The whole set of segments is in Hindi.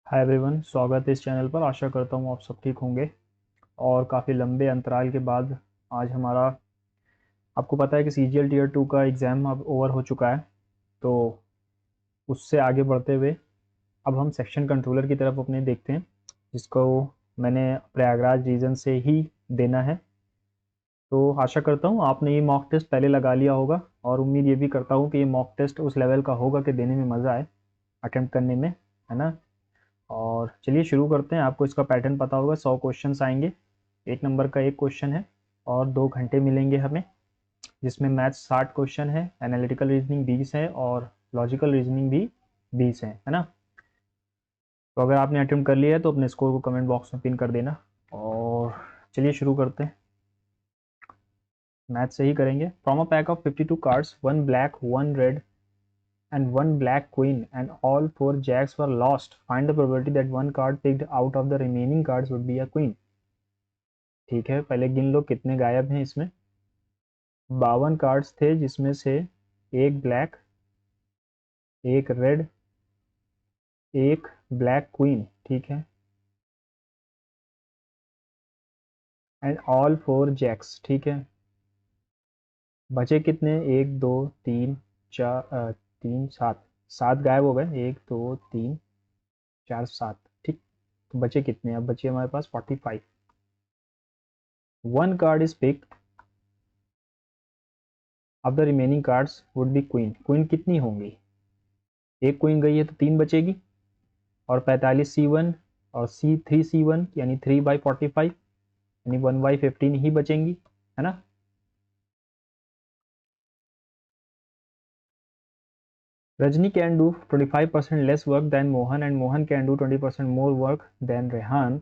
हाय एवरीवन, स्वागत है इस चैनल पर। आशा करता हूँ आप सब ठीक होंगे। और काफ़ी लंबे अंतराल के बाद आज हमारा, आपको पता है कि सीजीएल टीयर 2 का एग्ज़ाम अब ओवर हो चुका है। तो उससे आगे बढ़ते हुए अब हम सेक्शन कंट्रोलर की तरफ अपने देखते हैं, जिसको मैंने प्रयागराज रीजन से ही देना है। तो आशा करता हूँ आपने ये मॉक टेस्ट पहले लगा लिया होगा, और उम्मीद ये भी करता हूँ कि ये मॉक टेस्ट उस लेवल का होगा कि देने में मज़ा आए, अटेम्प्ट करने में, है ना। और चलिए शुरू करते हैं। आपको इसका पैटर्न पता होगा, 100 क्वेश्चंस आएंगे। एक नंबर का एक क्वेश्चन है और 2 घंटे मिलेंगे हमें, जिसमें मैथ्स 60 क्वेश्चन है, एनालिटिकल रीजनिंग 20 है और लॉजिकल रीजनिंग भी 20 है ना। तो अगर आपने अटेम्प्ट कर लिया है तो अपने स्कोर को कमेंट बॉक्स में पिन कर देना। और चलिए शुरू करते हैं। मैथ से ही करेंगे। From a pack of 52 cards, one black, one red and one black queen and all four jacks were lost. Find the probability that one card picked out of the remaining cards would be a queen. ठीक है, पहले गिन लो कितने गायब हैं इसमें। 52 कार्ड्स थे, जिसमें से एक ब्लैक, एक रेड, एक ब्लैक क्वीन, ठीक है, एंड ऑल फोर जैक्स, ठीक है। बचे कितने? एक, दो, तीन, चार, तीन, सात। सात गायब हो गए, एक, दो, तीन, चार, सात, ठीक। तो बचे कितने? अब बचे हमारे पास 45। वन कार्ड इज पिक, अब the remaining cards would be queen. Queen कितनी होंगी? एक क्वीन गई है तो तीन बचेगी, और 45 C1 और C3 C1 यानी 3/45 यानी 1/15 ही बचेंगी, है ना। Rajni can do 25% less work than Mohan and Mohan can do 20% more work than Rehan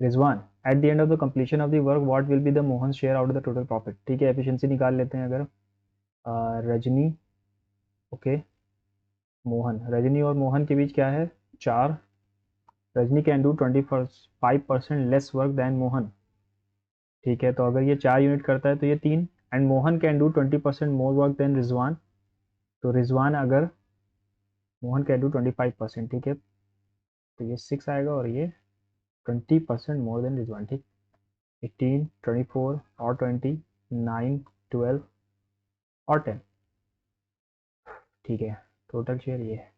Rizwan. At the end of the completion of the work what will be the Mohan share out of the total profit. ठीक है, एफिशिएंसी निकाल लेते हैं। अगर रजनी, ओके, मोहन, रजनी और मोहन के बीच क्या है? 4। Rajni can do 25% less work than Mohan, ठीक है। तो अगर ये 4 यूनिट करता है तो ये 3। And Mohan can do 20% more work than Rizwan, तो रिजवान अगर, मोहन कैन डू 25%, ठीक है, तो ये 6 आएगा, और ये 20% मोर देन रिजवान, ठीक। 18, 24 और 20, 9, 12 और 10, ठीक है। टोटल शेयर ये है।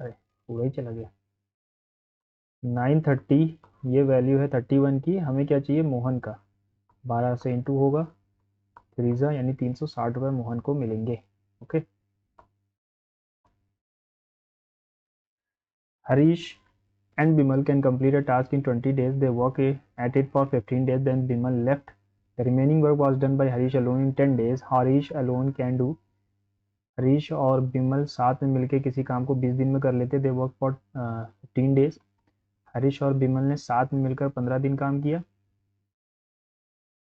अरे पूरा ही चला गया। 930, ये वैल्यू है 31 की। हमें क्या चाहिए? मोहन का। 12 से इंटू होगा, फ्रीजा यानी 360 रुपये मोहन को मिलेंगे, okay. Harish and Bimal can complete a task in 20 days. They work at it for 15 days. Then Bimal left. The remaining work was done by Harish alone in 10 days. Harish alone can do. Harish और बिमल साथ में मिलकर किसी काम को 20 दिन में कर लेते। दे वर्क फॉर 15 डेज। हरीश और बिमल ने साथ में मिलकर 15 दिन काम किया।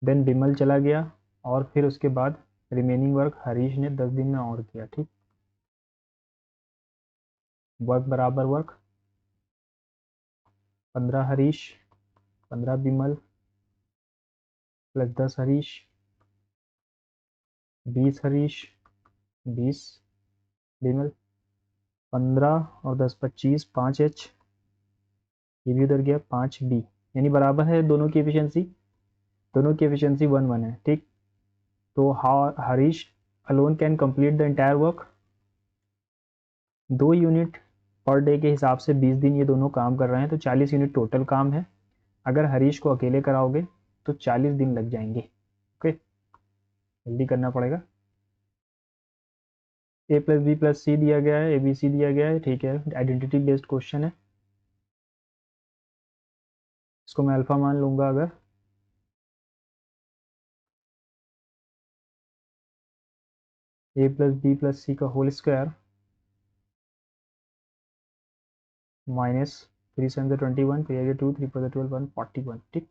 देन बिमल चला गया, और फिर उसके बाद रिमेनिंग वर्क हरीश ने 10 दिन में और किया, ठीक। वर्क बराबर वर्क, 15 हरीश, 15 बिमल, प्लस 10 हरीश, 20 हरीश, 20 बिमल, 15 और 10 25, 5H, ये भी उधर गया, 5B, यानी बराबर है दोनों की एफिशिएंसी। दोनों की एफिशिएंसी 1-1 है, ठीक। तो Harish alone can complete the entire work. 2 unit per day के हिसाब से 20 दिन ये दोनों काम कर रहे हैं, तो 40 यूनिट टोटल काम है। अगर हरीश को अकेले कराओगे तो 40 दिन लग जाएंगे, ओके। जल्दी करना पड़ेगा। A+B+C दिया गया है, ABC दिया गया है, ठीक है। आइडेंटिटी बेस्ड क्वेश्चन है, इसको मैं अल्फा मान लूंगा। अगर A+B+C का होल स्क्वायर माइनस 3 7 21, 3 2, 3 4 12, 141, ठीक।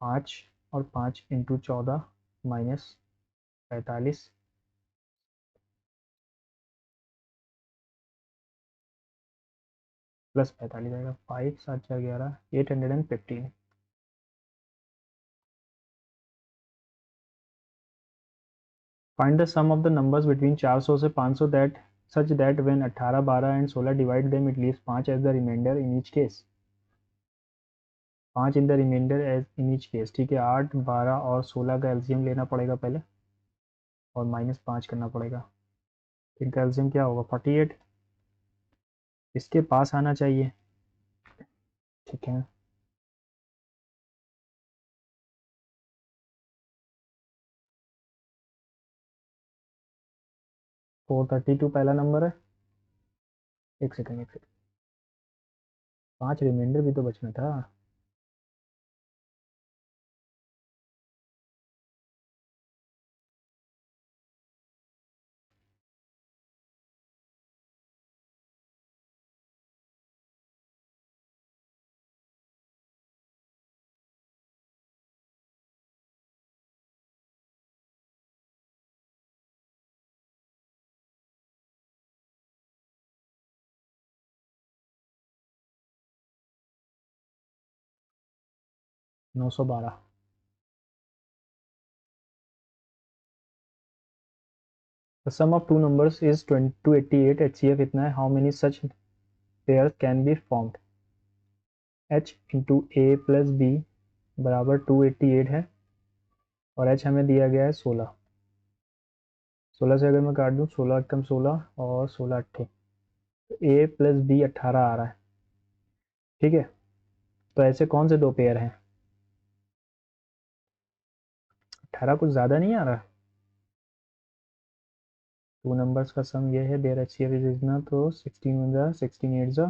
5 और 5 इंटू 14 माइनस 45, प्लस 45 आएगा। 5 7 4 11, 815, find the sum of the numbers between 400 से 500 that such that when 18, 12 and 16 divide them it leaves 5 as the remainder in each case. 5 in the remainder as in each case, ठीक है। 8, 12 और 16 का एलसीएम लेना पड़ेगा पहले और -5 करना पड़ेगा। इनका एलसीएम क्या होगा? 48। इसके पास आना चाहिए, ठीक है। 432 पहला नंबर है। एक सेकंड, एक सेकंड, 5 रिमाइंडर भी तो बचना था। $912। The sum of two numbers is 288। HCF इतना है। How many such pairs can be formed? H into A plus B बराबर 288 है और H हमें दिया गया है 16। 16 से अगर मैं काट दूँ, 16 कम 16 और 16 अट्ठे, तो ए प्लस बी 18 आ रहा है, ठीक है। तो ऐसे कौन से दो पेयर हैं? 18 कुछ ज़्यादा नहीं आ रहा? टू नंबर्स का सम ये है, देयर HCF इज इतना, तो 16 वन जा 16 8 जा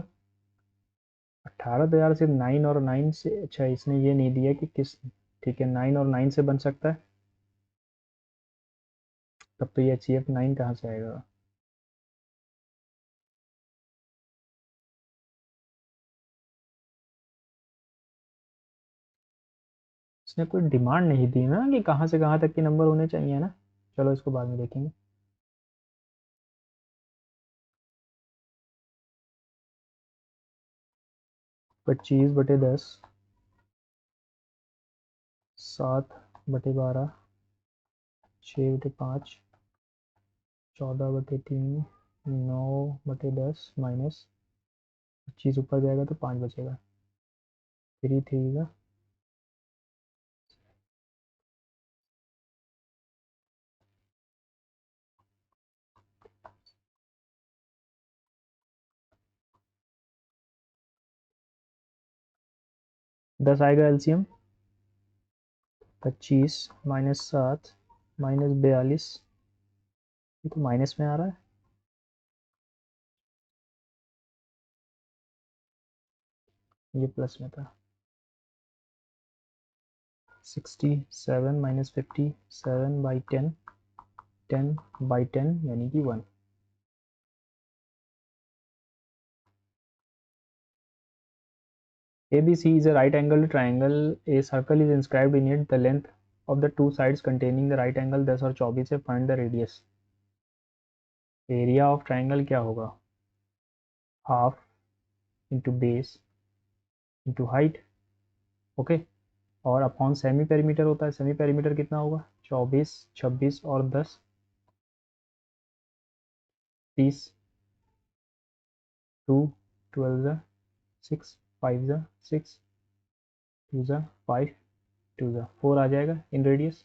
18। तो यार सिर्फ 9 और 9 से, अच्छा इसने ये नहीं दिया कि किस, ठीक है 9 और 9 से बन सकता है, तब तो ये HCF 9 कहाँ से आएगा? इसने कोई डिमांड नहीं दी ना कि कहाँ से कहाँ तक के नंबर होने चाहिए ना। चलो इसको बाद में देखेंगे। 25/10, 7/12, 6/5, 14/3, 9/10 माइनस 25 ऊपर जाएगा तो 5 बचेगा। 3 3 का 10 आएगा एलसीएम। 25 -7 -42, ये तो माइनस में आ रहा है। ये प्लस में था। 67 -57/10, 10/10 यानी कि 1। ABC is a right angled triangle. A circle is inscribed in it. The length of the two sides containing the right angle 10 और 24 है। Find the radius. Area of triangle क्या होगा? Half into base into height, okay. और अपॉन सेमी पेरीमीटर होता है। सेमी पेरीमीटर कितना होगा? 24, 26 और 10, 30। 2 12 जा 6, 5 जा 6, 2 जा 5, 2 जा 4 आ जाएगा इन radius.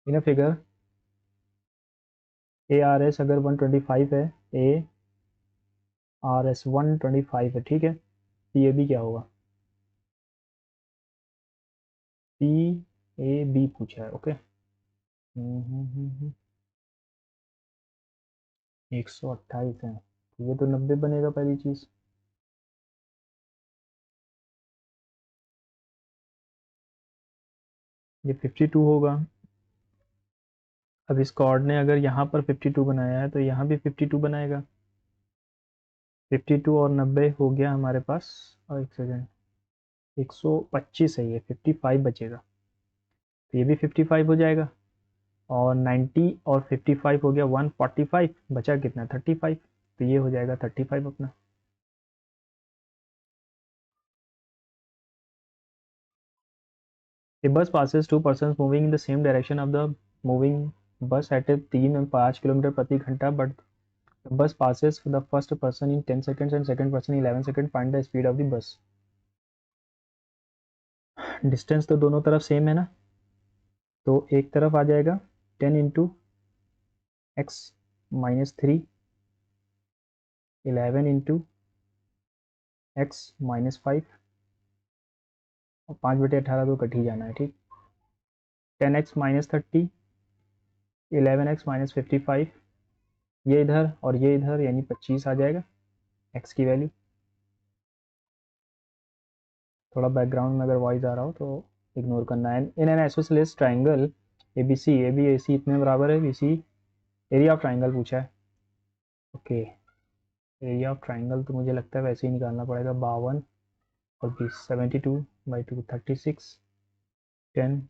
In a figure ARS अगर 125 है, ARS 125 है, ठीक है। PAB क्या होगा? PAB पूछा है, ओके। 128 है, तो ये तो 90 बनेगा पहली चीज। ये 52 होगा। अब इस कॉर्ड ने अगर यहाँ पर 52 बनाया है तो यहाँ भी 52 बनाएगा। 52 और 90 हो गया हमारे पास। और एक सेकेंड, 125 है, ये 55 बचेगा, तो ये भी 55 हो जाएगा। और 90 और 55 हो गया 145, बचा कितना? 35, तो ये हो जाएगा 35 अपना। A bus passes two persons moving in the same direction of the moving bus at 3 and 5 kilometre प्रति घंटा, but the bus passes the first person in 10 seconds and second person in 11 seconds. Find the speed of the bus. Distance तो दोनों तरफ सेम है ना, तो एक तरफ आ जाएगा 10 into x minus 3, 11 into x minus 5, और 5/18 तो कट ही जाना है, ठीक। 10x माइनस 30, 11x माइनस 55, ये इधर और ये इधर, यानी 25 आ जाएगा x की वैल्यू। थोड़ा बैकग्राउंड में अगर वॉइस आ रहा हो तो इग्नोर करना है। In an isosceles triangle A B C, A B A C इतने बराबर है, B C area of triangle पूछा है। ओके, एरिया ऑफ ट्राइंगल तो मुझे लगता है वैसे ही निकालना पड़ेगा, 52 और 20, 72/2 36, 10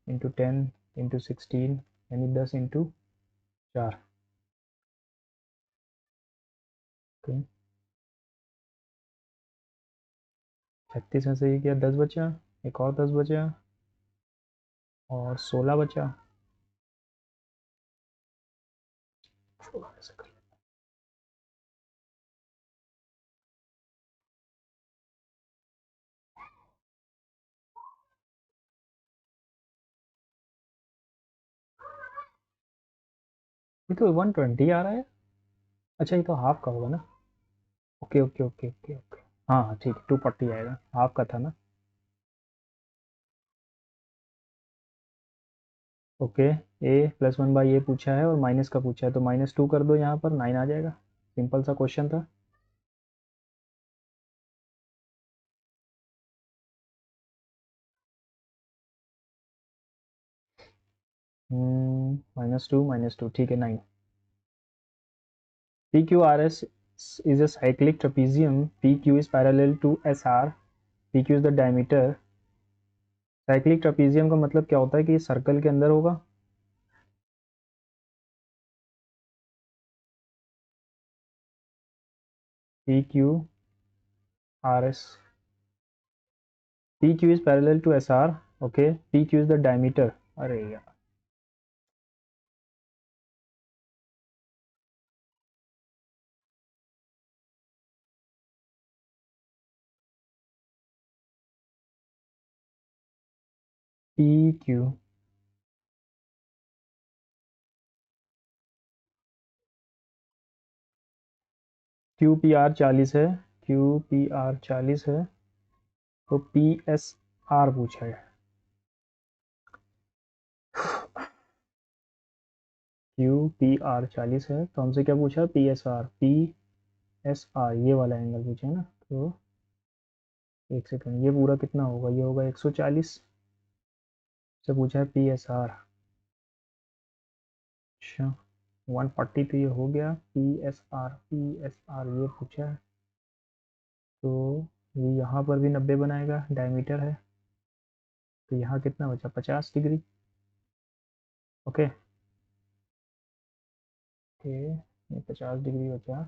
इंटू 10 इंटू 16, यानी 10 इंटू 4। ओके, 36 में से ये क्या 10 बचा, एक और 10 बचा, और 16 बचा। 16 में से ये तो 120 आ रहा है। अच्छा, ये तो हाफ का होगा ना। Okay okay okay okay okay, हाँ हाँ ठीक है, 240 आएगा, हाफ का था ना। ओके, ए प्लस 1/, ए पूछा है और माइनस का पूछा है, तो -2 कर दो, यहाँ पर 9 आ जाएगा। सिंपल सा क्वेश्चन था। -2 ठीक है, 9। P Q R S is a cyclic trapezium, P Q is parallel to S R, P Q is the diameter. Cyclic trapezium का मतलब क्या होता है कि सर्कल के अंदर होगा। P Q R S, P Q is parallel to S R, okay, P Q is the diameter. अरे यार, P Q, Q P R 40 है, क्यू पी आर 40 है, तो पी एस आर पूछा है। क्यू पी आर 40 है, तो हमसे क्या पूछा, P S R, P S R ये वाला एंगल पूछा है ना, तो एक सेकंड, ये पूरा कितना होगा, ये होगा 140 से पूछा है पी एस आर। अच्छा, 140 तो ये हो गया, P S R, P S R ये पूछा है, तो ये यहाँ पर भी 90 बनाएगा, डायमीटर है, तो यहाँ कितना बचा, 50 डिग्री। ओके ओके, ये 50 डिग्री बचा,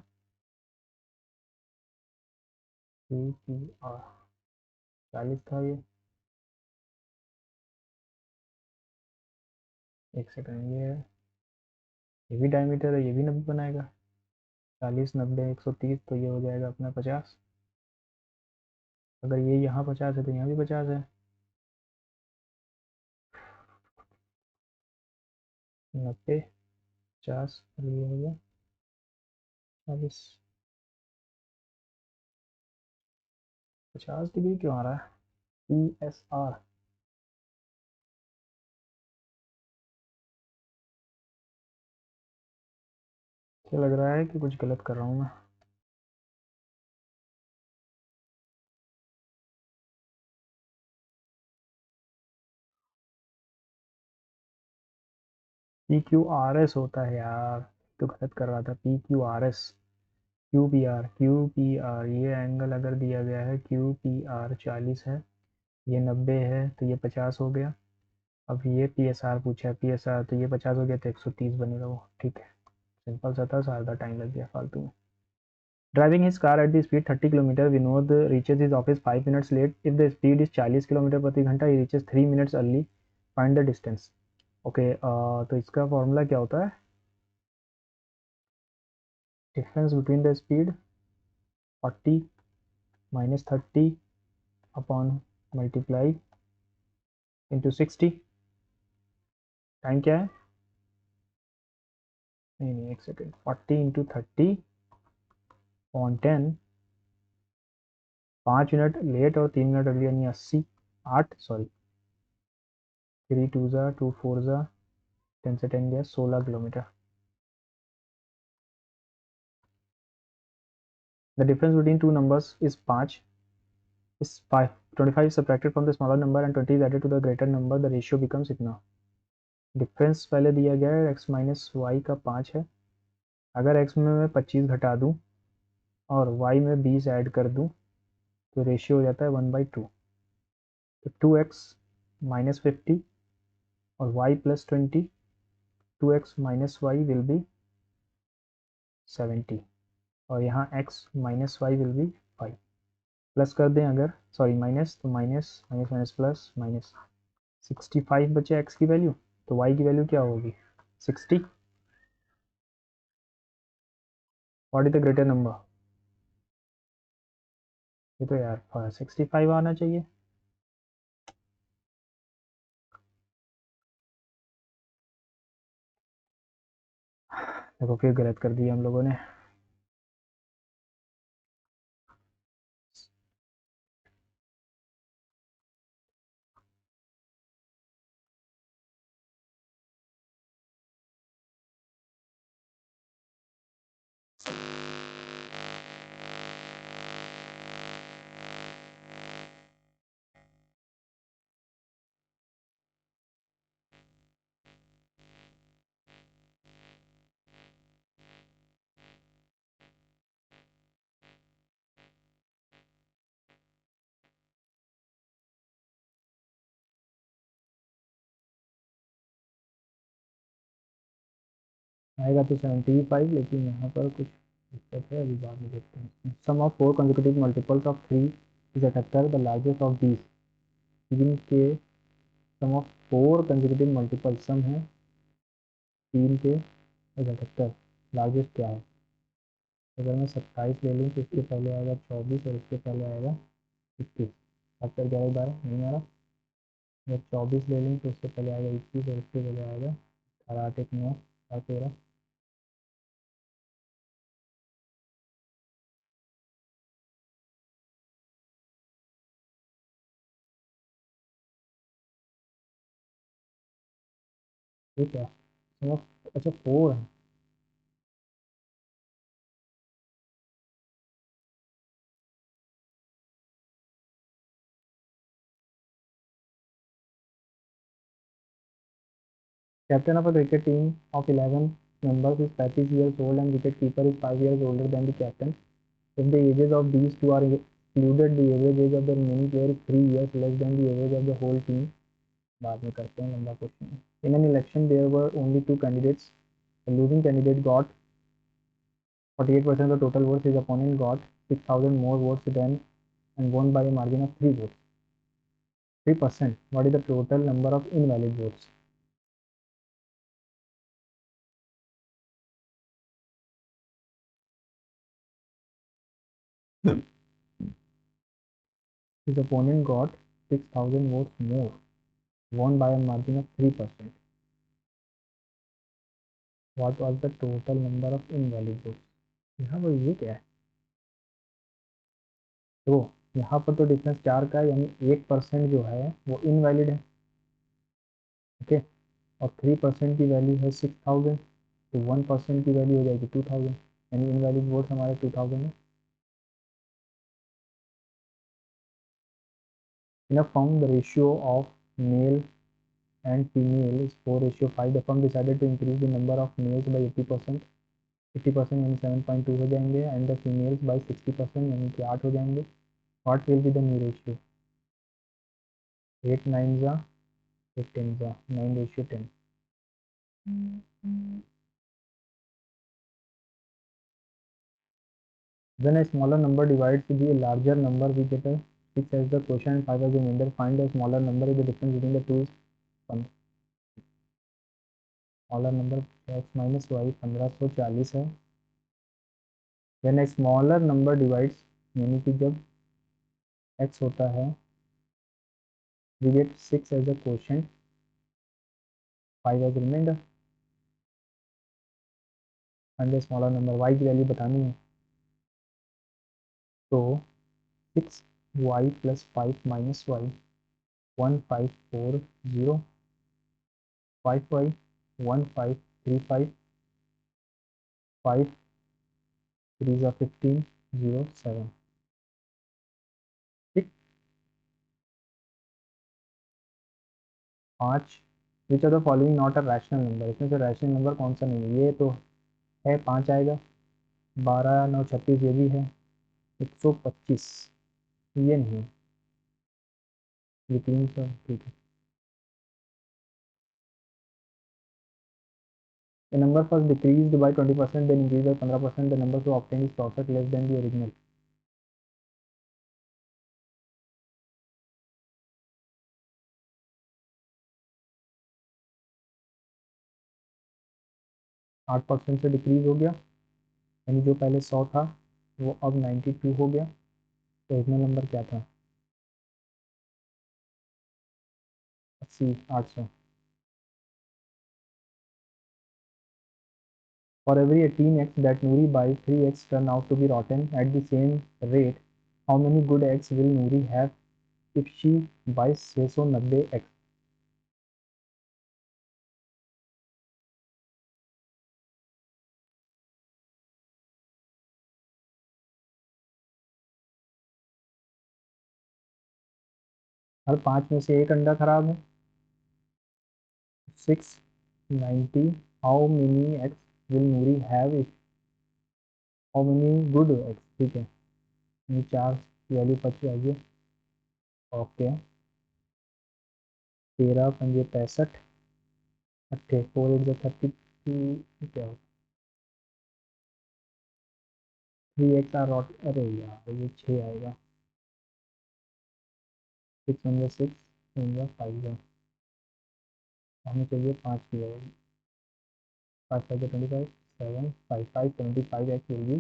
क्यू पी आर 40 था एक सेकंड, ये भी डायमीटर है, ये भी 90 बनाएगा, 40 90 130, तो ये हो जाएगा अपना 50। अगर ये यहाँ 50 है तो यहाँ भी 50 है, 90 50, और ये हो गया 40। 50 डिग्री क्यों आ रहा है, पी एस आर। क्या लग रहा है कि कुछ गलत कर रहा हूँ मैं। पी क्यू आर एस होता है यार, तो गलत कर रहा था, P Q R S, Q P are, Q P are, ये एंगल अगर दिया गया है, क्यू पी आर 40 है, ये 90 है, तो ये 50 हो गया। अब ये पी एस आर पूछा है, पी एस आर, तो ये 50 हो गया, तो 130 बनेगा वो, ठीक है। सिंपल सा था, ज़्यादा टाइम लग गया फालतू में। Driving his car at the speed 30 km, Vinod reaches his office 5 minutes late. If the speed is 40 km प्रति घंटा, he reaches 3 minutes early. Find the distance. Okay, तो इसका फॉर्मूला क्या होता है? Difference between the speed 40 minus 30 upon multiply into 60. Time क्या है? नहीं, एक second. 40 into 30 on 10. 5 minute late और 3 मिनट अर्ली यानी 80. 8 सॉरी 3 2 ज़ा 2 4 ज़ा 10 से 10 गया 16 kilometre. The difference between two numbers is 5. Is 5. 25 is subtracted from the smaller number and 20 is added to the greater number. The ratio becomes इतना. डिफरेंस पहले दिया गया है x माइनस वाई का 5 है. अगर x में मैं 25 घटा दूँ और y में 20 ऐड कर दूँ तो रेशियो हो जाता है 1/2. तो 2x माइनस 50 और y plus 20. 2x minus Y will be 70 और यहाँ x minus Y will be 5. Plus कर दें अगर सॉरी माइनस, तो minus minus minus plus minus 65 बचे x की वैल्यू. तो y की वैल्यू क्या होगी? 60. What is the greater number? ये तो यार 65 आना चाहिए. देखो फिर गलत कर दिया हम लोगों ने. आएगा तो 75, लेकिन यहाँ पर कुछ दिक्कत है, अभी बाद में देखते हैं. Sum of 4 consecutive multiples of 3 is a factor. The largest of these. तीन के sum of 4 consecutive multiple sum है 3 के इज अ फैक्टर. लार्जेस्ट क्या है? अगर मैं 27 ले लूँ तो इसके पहले आएगा 24 और इसके पहले आएगा 21. फैक्टर क्या है? 12 नहीं आ रहा. अगर 24 ले लूँ तो उससे पहले आएगा 21 और इसके पहले आएगा 18 8 1 9 7 13. ये क्या? सम ऑफ अच्छा 4 है. Captain of a cricket team of 11 members is 35 years old and wicket-keeper is 5 years older than the captain. If the ages of these two are included, the average age of the remaining player is 3 years less than the average of the whole team. बाद में करते हैं, लंबा क्वेश्चन है. In an election, there were only two candidates. The losing candidate got 48% of the total votes. His opponent got 6,000 more votes than and won by a margin of 3 votes. 3%. What is the total number of invalid votes? His opponent got 6,000 votes more, won by a margin of 3%. What was the total number of invalid votes? यहाँ पर ये क्या है? तो यहाँ पर तो डिफरेंस 4 का है, यानी 1% जो है वो इनवैलिड है. ओके, और 3% की वैल्यू है 6,000, तो 1% की वैल्यू हो जाएगी 2,000, यानी इनवैलिड वोट्स हमारे 2,000 है. In a firm, the ratio of male and female is 4:5. The firm decided to increase the number of males by 80%. 80% यानी 7.2 हो जाएंगे एंड द फीमेल्स बाई 60% यानी कि 8 हो जाएंगे. What will be the new ratio? 8 9 ज़ा 8 10 ज़ा 9:10. When a smaller number divides the larger number, we get a 6 as the quotient and 5 as the remainder. Find the smaller number if the difference between the two is 1. Smaller number x minus y 1540 है. When a smaller number divides, यानी कि जब x होता है, we get 6 as a quotient, 5 as remainder. Find the smaller number, y की वैल्यू बतानी है. तो 6y plus 5 minus y 1540, 5y 1535, 5 3 are 15, 0 7. ठीक. 5 which are the following not a rational number. इसमें से रैशनल नंबर कौन सा नहीं है? ये तो है 5 आएगा, 12 9 36 ये भी है, 125 ये नहीं, ये 300. ठीक है. The number first decreased by 20%, then increased by 15%. The number to obtain is profit less than the original. 8% से डिक्रीज हो गया, यानी जो पहले 100 था वो अब 92 हो गया. तो ओरिजिनल नंबर क्या था? 80 800. For every 18 eggs that Noori buys, 3 eggs turn out to be rotten at the same rate. How many good eggs will Noori have if she buys 690 eggs? हर 5 में से एक अंडा खराब है. 690. How many eggs will Noori have if how many good eggs? ठीक है, ये 4 वैल्यू 25 आ गई. ओके. 13 पंजे 65, अट्ठे 4 8 जो 32 क्या हो. 3 एक्स आर रॉट. अरे यार ये 6 आएगा. 6 वन 6 वन 5 है. हमें चाहिए 5 की वैल्यू. 5 5 25 7 5 5 75 एक्स होगी.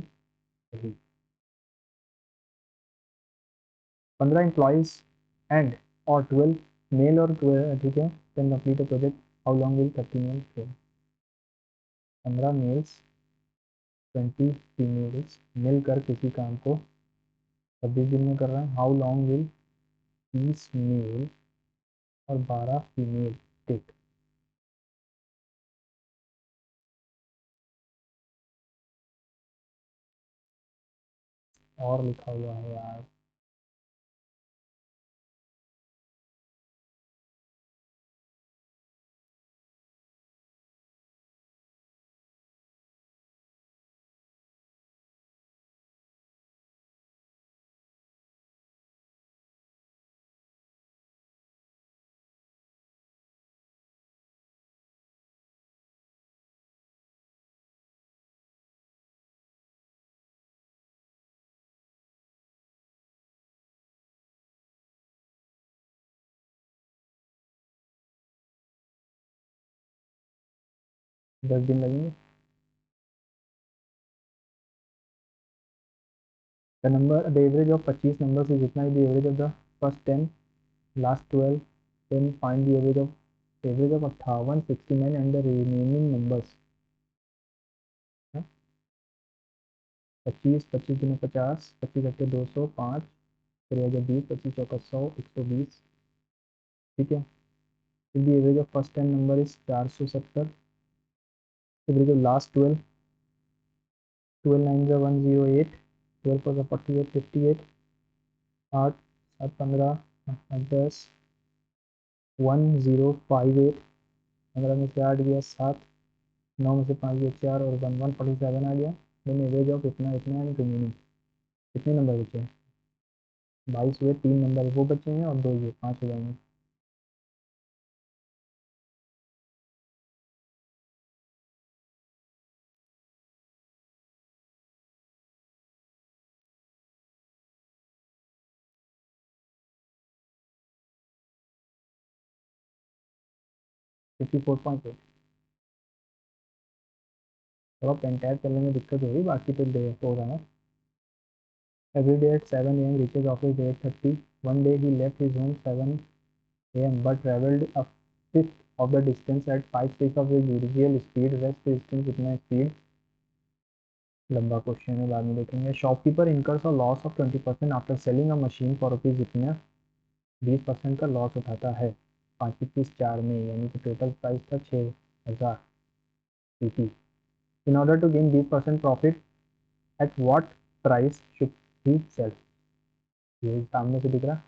15 एम्प्लॉइज एंड और 12 मेल और 12 ठीक है can complete a project. How long will 30 male take? 15 males 20 females मिलकर किसी काम को 26 दिन में कर रहे हैं. हाउ लॉन्ग विल 30 मेल और 12 फीमेल टेक? और लिखा हुआ है यार. दस दिन लगेंगे. The number the average of 25 number से जितना the average of the first 10 last 12 then find the average of 58 69 and the remaining numbers. 25 25 दिन 50 25 घटे 200 5 फिर आ गया 20 25 चौका 100 120. ठीक है. The average of first 10 number is 470. Average of last 12 12 9 का 108 12 पर 48 58 8 7 15 10 1058. 15 में से 8 गया 7, 9 में से 5 गया 4 और 147 आ गया. देन एवरेज ऑफ इतना इतना एंड रिमेनिंग. कितने नंबर बचे हैं? 22 हुए. 3 नंबर वो बचे हैं और 2 ये 5 हो जाएंगे. 54.8। थोड़ा पेन टैब चलने में दिक्कत होगी, बाकी तो हो रहा है। Every day at 7 a.m. reaches office 8:30. One day he left his home 7 a.m. but traveled a fifth of the distance at 5/6 of his usual speed. Rest distance कितना है speed? लंबा क्वेश्चन है, बाद में देखेंगे। Shopkeeper incurs a loss of 20% after selling a machine for rupees जितना 20% का लॉस उठाता है 5/25/4 में, यानी कि टोटल प्राइस था 6,000 PT। In order to gain 20% profit at what price should he sell? ये सामने से दिख रहा।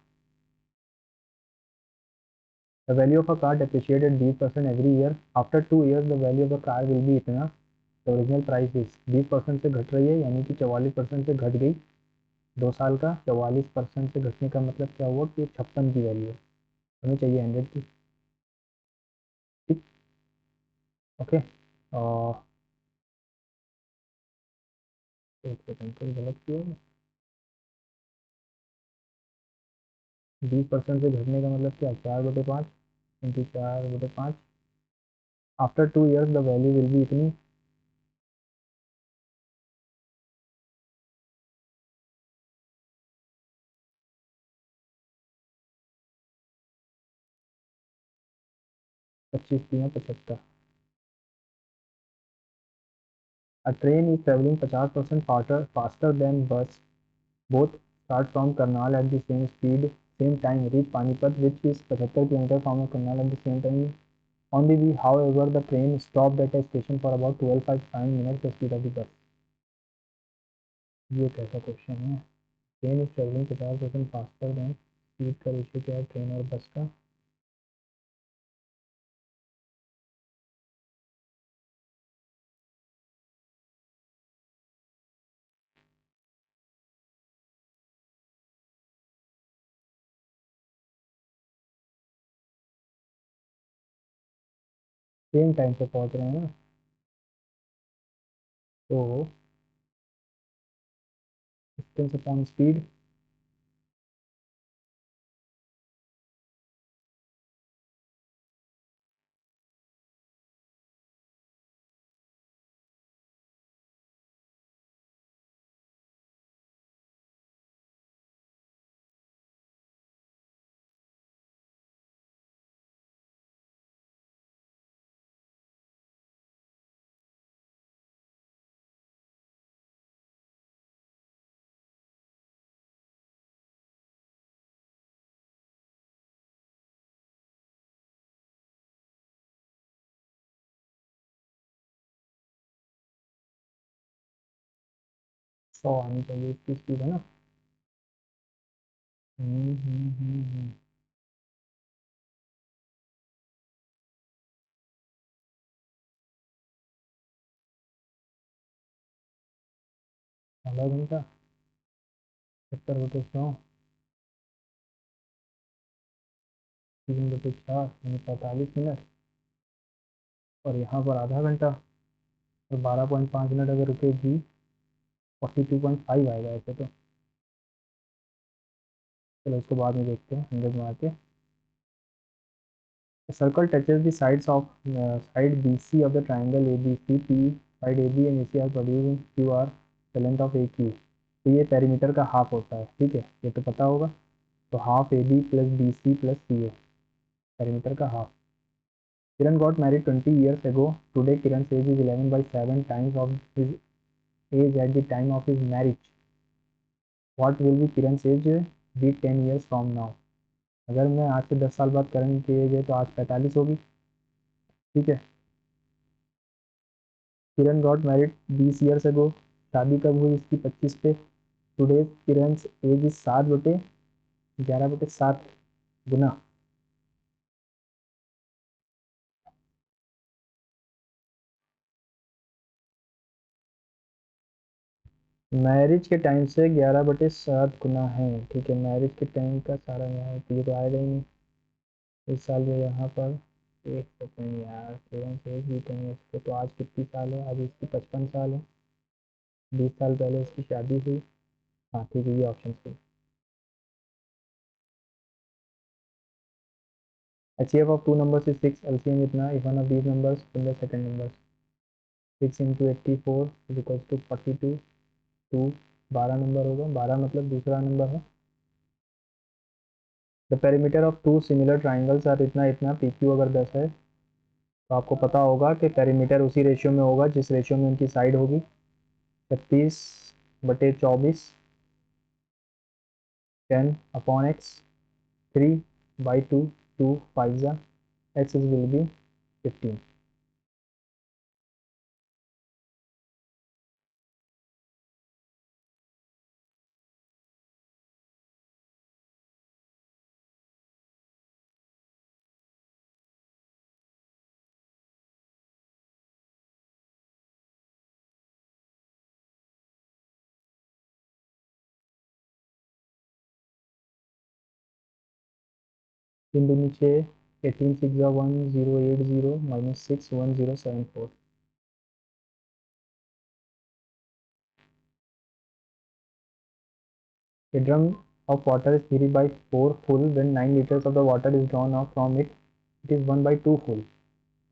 The value of a car depreciated 20% every year. After 2 years, the value of the car will be इतना। The original price is 20% से घट रही है, यानी कि 44% से घट गई। 2 साल का 44% से घटने का मतलब क्या हुआ कि 56 की वैल्यू है, हमें चाहिए 100 की। ठीक, ओके। और एक सेकंड, कोई गलत किया है? 20% से घटने का मतलब क्या? 4/5 into 4/5। After 2 years the value will be इतनी। पच्चीस 75। A train is traveling 50% faster than bus. Both start from Karnal at the same time, reach Panipat, which is 75 km from Karnal at the same time. On the way, however, the train stopped at a station for about 12.5 minutes the speed of the bus. ये कैसा क्वेश्चन है? Train is travelling 50% faster than speed का रेशियो क्या है ट्रेन और बस का? सेम टाइम पे पहुंच रहे हैं ना, तो डिस्टेंस अपॉन स्पीड। सौ आनी चाहिए इसकी स्पीड, है ना? हम्म। आधा घंटा 70/100, 3/4 यानी 45 मिनट। और यहाँ पर आधा घंटा, तो 12.5 मिनट अगर रुकेगी 42.5 आएगा ऐसे तो। चलो इसको बाद में देखते हैं 100 में आके। Circle touches the sides of side BC of the triangle ABC. P side AB and AC are producing QR the length of AQ। तो ये पेरीमीटर का हाफ होता है, ठीक है, ये तो पता होगा। तो half AB plus BC plus CA, perimeter का half. Kiran got married 20 years ago. Today Kiran's age is 11/7 times of his age at the time of his marriage. What will be Kiran's age be 10 years from now? अगर मैं आज से 10 साल बाद करण की एज है तो आज 45 होगी, ठीक है। Kiran got married 20 years ago, शादी कब हुई इसकी 25 पे। टुडे किरण एज इज 7/11/7 गुना। मैरिज के टाइम से 11/7 गुना है, ठीक है। मैरिज के टाइम का सारा यहाँ तो ये तो आएगा ही नहीं इस साल में यहाँ पर। एक सेकेंड यार, किरण से एज भी 10 ईयर्स पे, तो आज कितनी साल है? आज इसकी 55 साल है। 20 साल पहले इसकी शादी हुई। हाँ ठीक है, ये option HCF of two numbers is 6, LCM इतना, if one of these numbers in the second number 6 into 84 is equal to 42, 2 12 number होगा, 12 मतलब दूसरा नंबर है। The perimeter of two similar triangles are इतना इतना, पी क्यू अगर 10 है तो आपको पता होगा कि पेरीमीटर उसी रेशियो में होगा जिस रेशियो में उनकी साइड होगी। 36/24 10/x 3/2 2 5 x will be 15। तीन दूनी 6, 18 6 1080 -6 1074। A drum of water is 3/4 full when 9 liters of the water is drawn off from it. It is 1/2 full.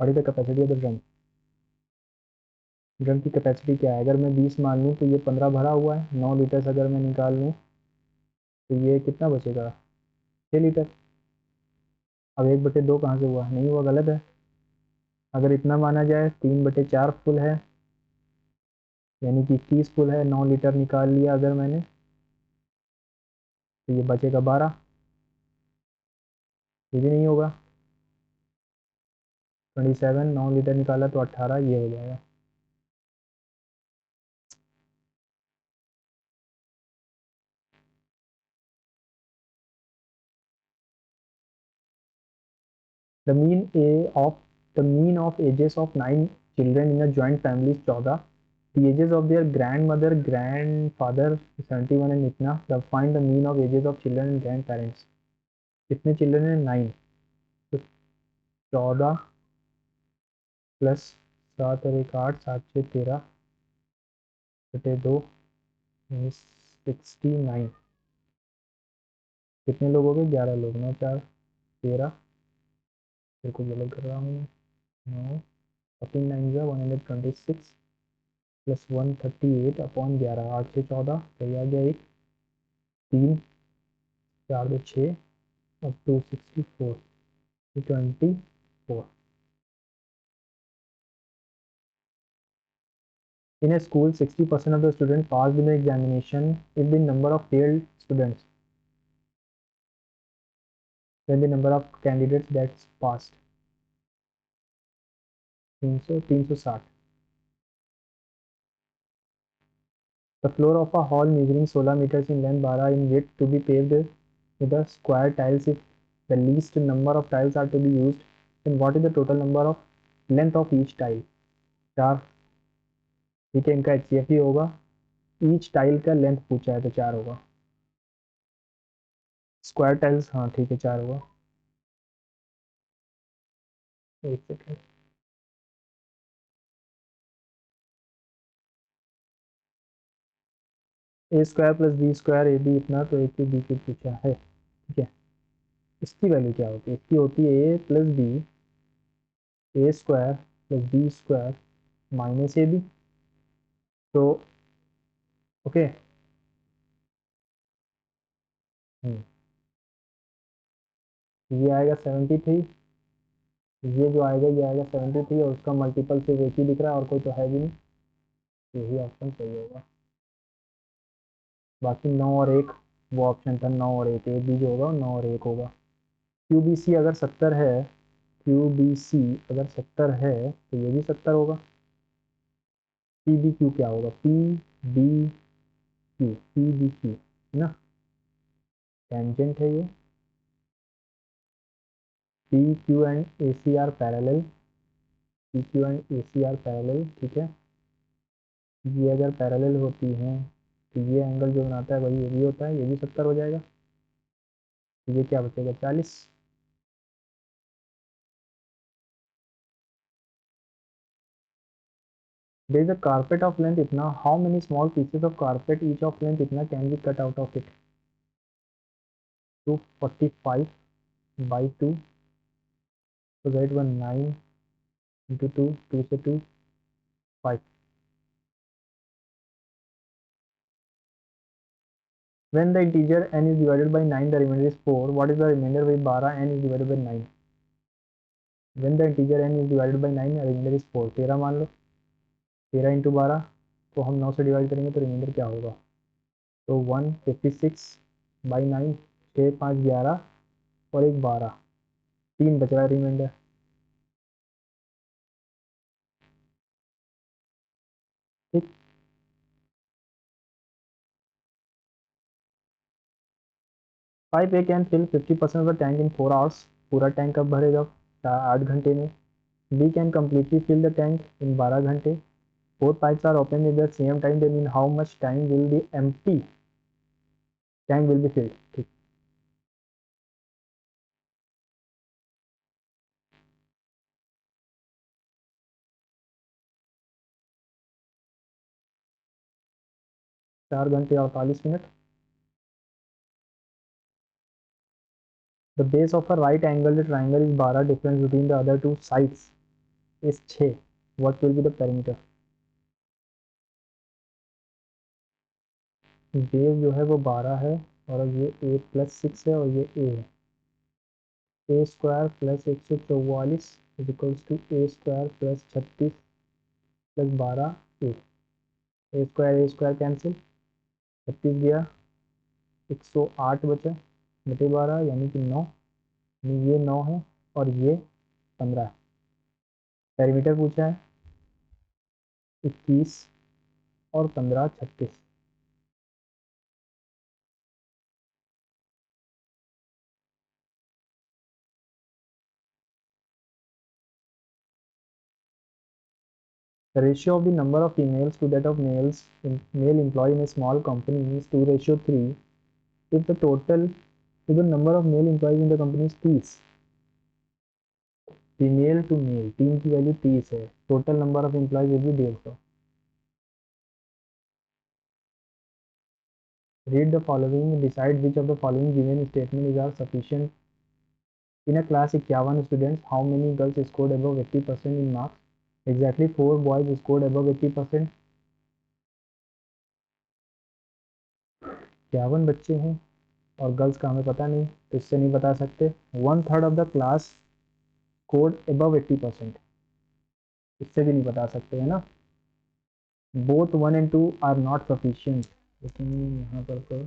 What is the capacity of the drum? Drum की कैपेसिटी क्या है? अगर मैं 20 मान लूँ तो ये 15 भरा हुआ है, 9 लीटर अगर मैं निकाल लूँ तो ये कितना बचेगा? 6 लीटर। अब 1/2 कहाँ से हुआ? नहीं हुआ, गलत है। अगर इतना माना जाए 3/4 फुल है, यानी कि 21 फुल है, 9 लीटर निकाल लिया अगर मैंने तो ये बचेगा 12। ये भी नहीं होगा। 27, 9 लीटर निकाला तो 18, ये हो जाएगा। The mean of ages of 9 children in a joint family is 14. The ages of their grandmother, grandfather 71 and इतना. Find the mean of ages of children and grandparents. कितने चिल्ड्रन है? 9। तो 14 प्लस 7 और 1 8, 7 6 13 बटे 2 69। कितने लोग हो गए? 11 लोग। 9 4 13, फिर को गलत कर रहा हूँ। 9 14 9 126 प्लस 138 अपॉन 11, 8 से 14 सही आ गया। एक 3 4 2 6 और 264 24। In a school, 60% of the students passed in the examination. If the number of failed students, then the number of candidates that's passed. 360। The floor of a hall measuring 16 meters in length, 12 in width, to be paved with a square tiles. If the least number of tiles are to be used, then what is the total number of length of each tile? 4। ठीक है, इनका HCF ही होगा। ईच टाइल का लेंथ पूछा है तो 4 होगा। स्क्वायर टाइल्स, हाँ ठीक है, 4 होगा। एक सेकेंड। A² + B² AB इतना, तो A³ B³ पूछा है। ठीक है, इसकी वैल्यू क्या होती है? इसकी होती है A + B A² + B² minus AB। तो ओके, ये आएगा 73। ये जो आएगा ये आएगा 73 और उसका मल्टीपल सिर्फ एक ही दिख रहा है और कोई तो है भी नहीं। यही ऑप्शन सही होगा। बाकी 9 और 1 वो ऑप्शन था, 9 और 1, AB जो होगा 9 और 1 होगा। QBC अगर 70 है, QBC अगर 70 है तो ये भी 70 होगा। PBQ क्या होगा? PBQ है ना, टेंजेंट है ये। PQ and AC are parallel, PQ and AC are parallel. ठीक है, ये अगर पैरेलल होती हैं तो ये एंगल जो बनाता है वही ये भी होता है, ये भी 70 हो जाएगा। तो ये क्या बचेगा? 40। There is a carpet of length इतना. How many small pieces of carpet each of length इतना can be cut out of it? 245/2 तो दैट वन 9 इंटू 2, 2 से 2 5। When the integer n is divided by 9, the remainder is 4. What is the remainder by 12 n is divided by 9? When the integer n is divided by 9, the remainder is 4. 13 मान लो, 13 इंटू 12, तो हम 9 से डिवाइड करेंगे तो रिमाइंडर क्या होगा? तो 156 बाई 9, 6 5 11 और एक 12, 3 बच रहा है रिमाइंडर। ठीक, 5A can fill 50% of the tank in 4 hours. पूरा टैंक कब भरेगा? 8 घंटे में। B can completely fill the tank in 12 घंटे। 4 pipes are open at the same time, then in how much time will the empty tank will be filled? ठीक, चार घंटे 48 minute. The base of a right angled triangle is 12, difference between the other two sides is 6. What will be the perimeter? Base जो है वो 12 है और ये a प्लस 6 है और ये a है। A square plus 144 is equals to A square plus 36 plus 12 A square cancel, 36 गया, 108 बचा बटे 12 यानी कि 9, यानी ये 9 है और ये 15 है। पेरीमीटर पूछा है 21 और 15 36। The ratio of the number of females to that of male employee in a small company is 2:3. If the number of male employees in the company is 30, female to male team की वैल्यू 30 है, total number of employees will be 150। Read the following, decide which of the following given statement are sufficient. In a class 51 students, how many girls scored above 80% in marks? Exactly 4 boys scored above 80%. 51 बच्चे हैं और गर्ल्स का हमें पता नहीं, तो इससे नहीं बता सकते। 1/3 of the class scored above 80%, इससे भी नहीं बता सकते, है ना। Both 1 and 2 are not sufficient, लेकिन यहाँ पर तो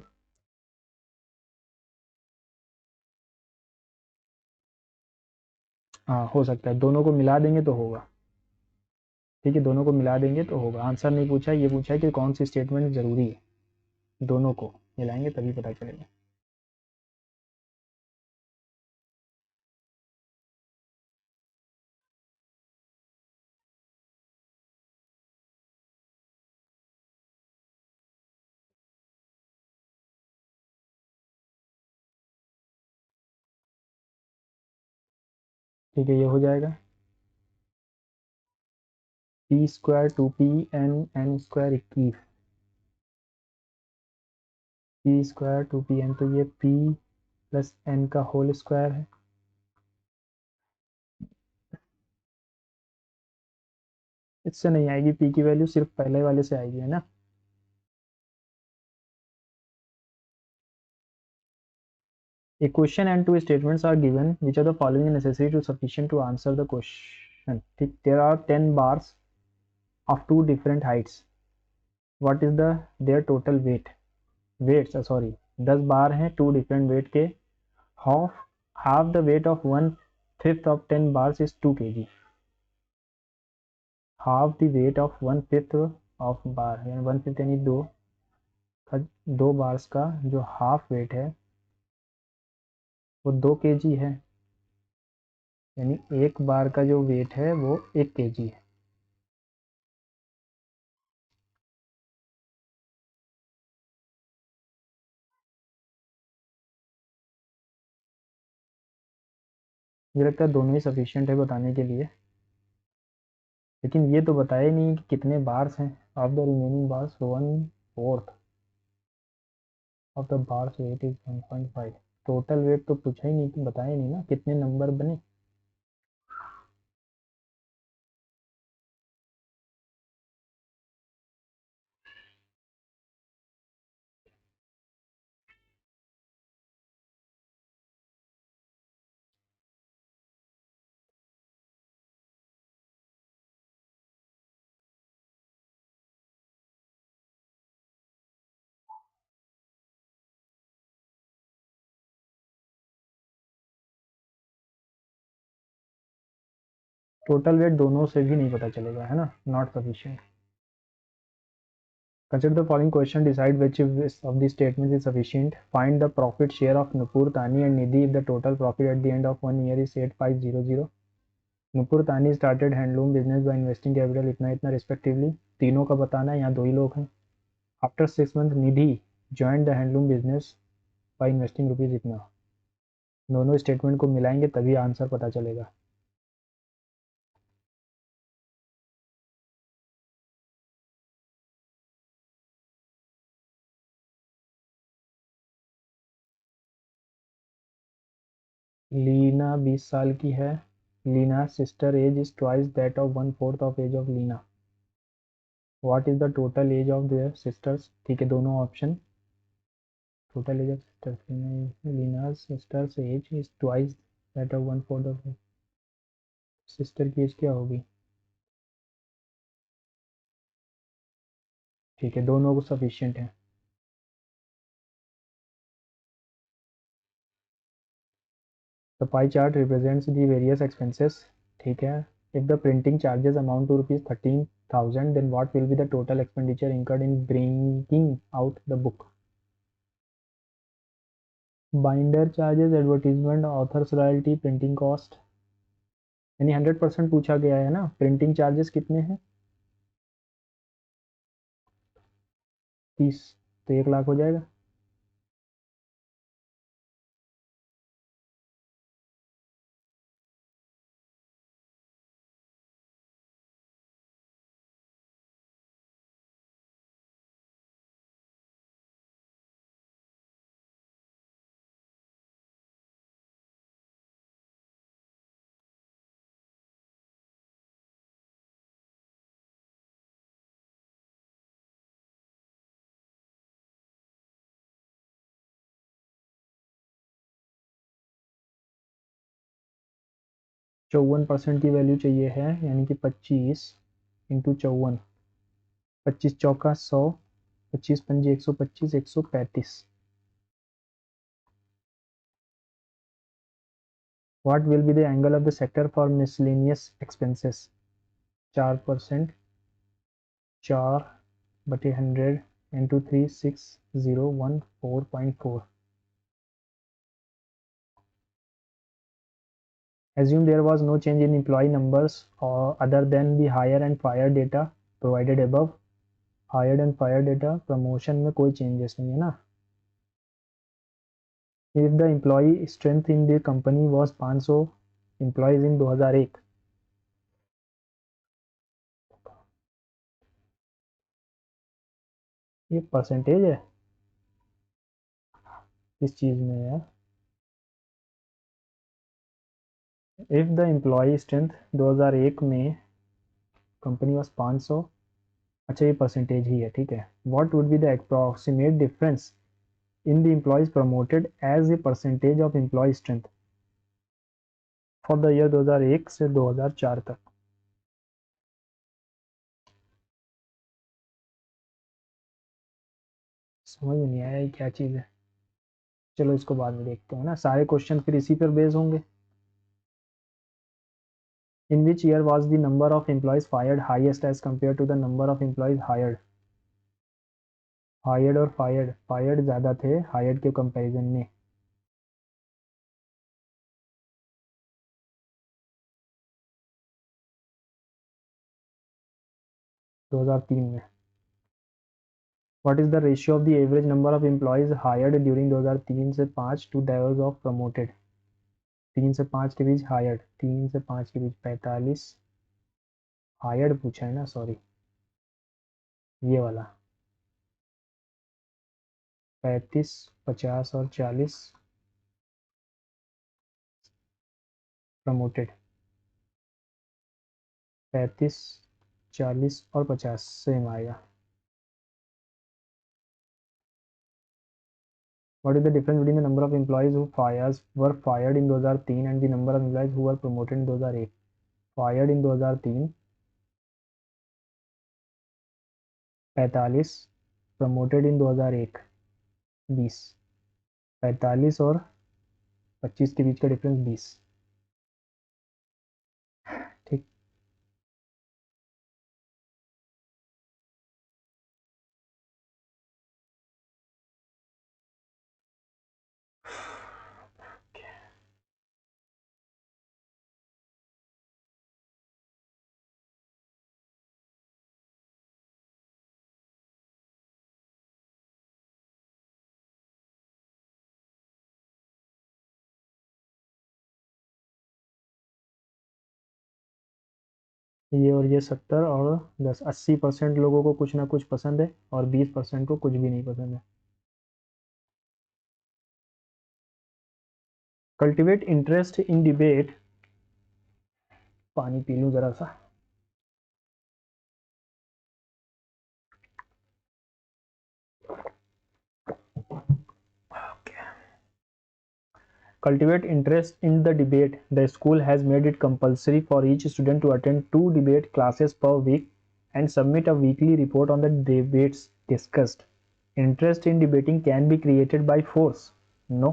हाँ हो सकता है, दोनों को मिला देंगे तो होगा। ठीक है, दोनों को मिला देंगे तो होगा। आंसर नहीं पूछा है, ये पूछा है कि कौन सी स्टेटमेंट ज़रूरी है, दोनों को मिलाएंगे तभी पता चलेगा। ठीक है, ये हो जाएगा P square 2p N square 21, P square 2p N, तो ये p प्लस एन का होल स्क्वायर है। इससे नहीं आएगी, p की वैल्यू सिर्फ पहले वाले से आएगी, है ना। A question and two statements are given. Which of the following is necessary to sufficient to answer the question? There are 10 bars of two different heights. What is their total weight? Weights, sorry, 10 बार हैं टू डिफरेंट वेट के। half the weight of 1/5 of 10 bars is 2 kg. half the weight of 1/5 of bar, यानी 1/5 यानी दो बार्स का जो हाफ वेट है वो 2 kg है, यानी एक बार का जो वेट है वो 1 kg है। मुझे लगता है दोनों ही सफिशिएंट है बताने के लिए, लेकिन ये तो बताया नहीं कि कितने बार्स हैं। Of the remaining bars 1/4 of the bars weight is 1.5। Total weight तो पूछा ही नहीं, बताया नहीं ना कितने नंबर बने। टोटल वेट दोनों से भी नहीं पता चलेगा, है ना, not sufficient. Consider the following question, decide which of these statements is sufficient. Find the profit share of Nupur, Tani and Nidhi if the total profit at the end of 1 year is 8500. Nupur Tani started handloom business by investing capital इतना इतना respectively. तीनों का बताना है, यहाँ दो ही लोग हैं. After 6 months Nidhi joined the handloom business by investing rupees इतना. दोनों स्टेटमेंट को मिलाएंगे तभी आंसर पता चलेगा. लीना 20 साल की है. Leena sister age is twice that of 1/4 of age of Leena. What is the total age of their sisters. ठीक है, दोनों option. Total age of sisters, Leena sisters age is twice that of 1/4 of. Sister की एज क्या होगी. ठीक है, दोनों को सफिशिएंट है. The pie chart represents the various expenses. ठीक है. If the printing charges amount to ₹13,000 then what will be the total expenditure incurred in bringing out the book. Binder charges, advertisement, authors royalty, printing cost. यानी 100% पूछा गया है ना. प्रिंटिंग चार्जेस कितने हैं. 30. तो 1 लाख हो जाएगा. चौवन % की वैल्यू चाहिए है, यानी कि 25 इंटू 54. 25 चौका 100, 25 पंजे 125, 135. What will be the angle of the sector for miscellaneous expenses. 4%. 4/100 into 36014.4. Assume there was no change in employee numbers or other than the hire and fire data provided above. Hired and fire data, promotion में कोई changes नहीं है ना. If the employee strength in the company was 500 employees in 2001. ये परसेंटेज है किस चीज़ में है. If the employee strength 2001 में कंपनी was 500. अच्छा, ये परसेंटेज ही है, ठीक है. What would be the approximate difference in the employees promoted as a percentage of employee strength for the year 2001 से 2004 तक. समझ में नहीं आया ये क्या चीज़ है. चलो इसको बाद में देखते हैं ना. सारे क्वेश्चन फिर इसी पर बेस होंगे. In which year was the number of employees fired highest as compared to the number of employees hired. Hired और फायर्ड ज़्यादा थे हायर्ड के कंपैरिजन में. 2003 में. What is the ratio of the average number of employees hired during 2003 से 5 to those of promoted. 3 से 5 के बीच हायर्ड, 3 से 5 के बीच 45. हायर्ड पूछा है ना, सॉरी, ये वाला. 35, 50 और 40 प्रमोटेड. 35, 40 और 50 सेम आएगा. What is the difference between the number of employees who were fired in 2003 and the number of employees who were promoted in 2001. Fired in 2003 45, promoted in 2001 20. 45 और 25 के बीच का डिफरेंस 20. ठीक. ये और ये 70 और 10, 80% लोगों को कुछ ना कुछ पसंद है और 20% को कुछ भी नहीं पसंद है। कल्टिवेट इंटरेस्ट इन डिबेट, पानी पी लूँ ज़रा सा। Cultivate interest in the debate. The school has made it compulsory for each student to attend 2 debate classes per week and submit a weekly report on the debates discussed. Interest in debating can be created by force. No.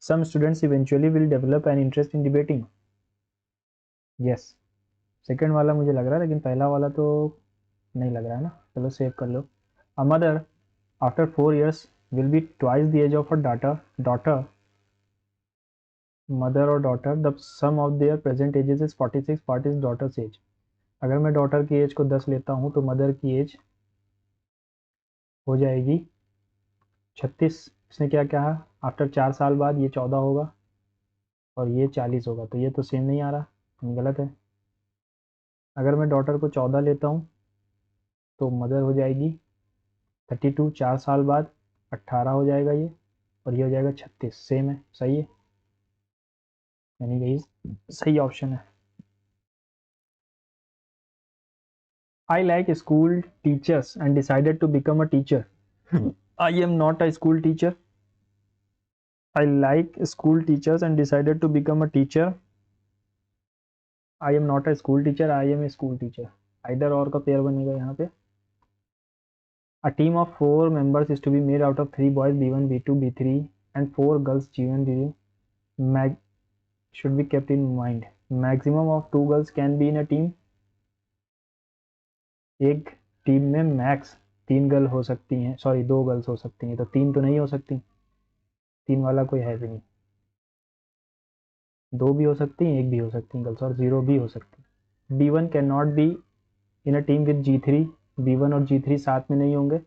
Some students eventually will develop an interest in debating. Yes. Second वाला मुझे लग रहा है, लेकिन पहला वाला तो नहीं लग रहा है ना। चलो सेव कर लो। A mother after 4 years will be twice the age of her daughter. Mother और daughter, the sum of their present ages is 46, what is daughter's age. अगर मैं डॉटर की एज को 10 लेता हूँ तो मदर की एज हो जाएगी 36। इसने क्या कहा, आफ्टर 4 साल बाद ये 14 होगा और ये 40 होगा, तो ये तो सेम नहीं आ रहा, गलत है। अगर मैं डॉटर को 14 लेता हूँ तो मदर हो जाएगी 32, 4 साल बाद 18 हो जाएगा ये, और ये हो जाएगा 36, सेम है, सही है, यानी यही सही ऑप्शन है। I like school teachers and decided to become a teacher. I am not a school teacher. I like school teachers and decided to become a teacher. I am not a school teacher. I am a school teacher. Either or का पेयर बनेगा यहाँ पे। A team of 4 members is to be made out of 3 boys B1, B2, B3 and 4 girls G1, D2. Should be kept in mind. Maximum of 2 girls can be in a team. एक टीम में मैक्स 3 गर्ल हो सकती हैं, सॉरी 2 गर्ल्स हो सकती हैं, तो 3 तो नहीं हो सकती, 3 वाला कोई है भी नहीं। 2 भी हो सकती हैं, 1 भी हो सकती हैं गर्ल्स, और 0 भी हो सकती है। B1 can not be in a team with G3, B1 और G3 साथ में नहीं होंगे,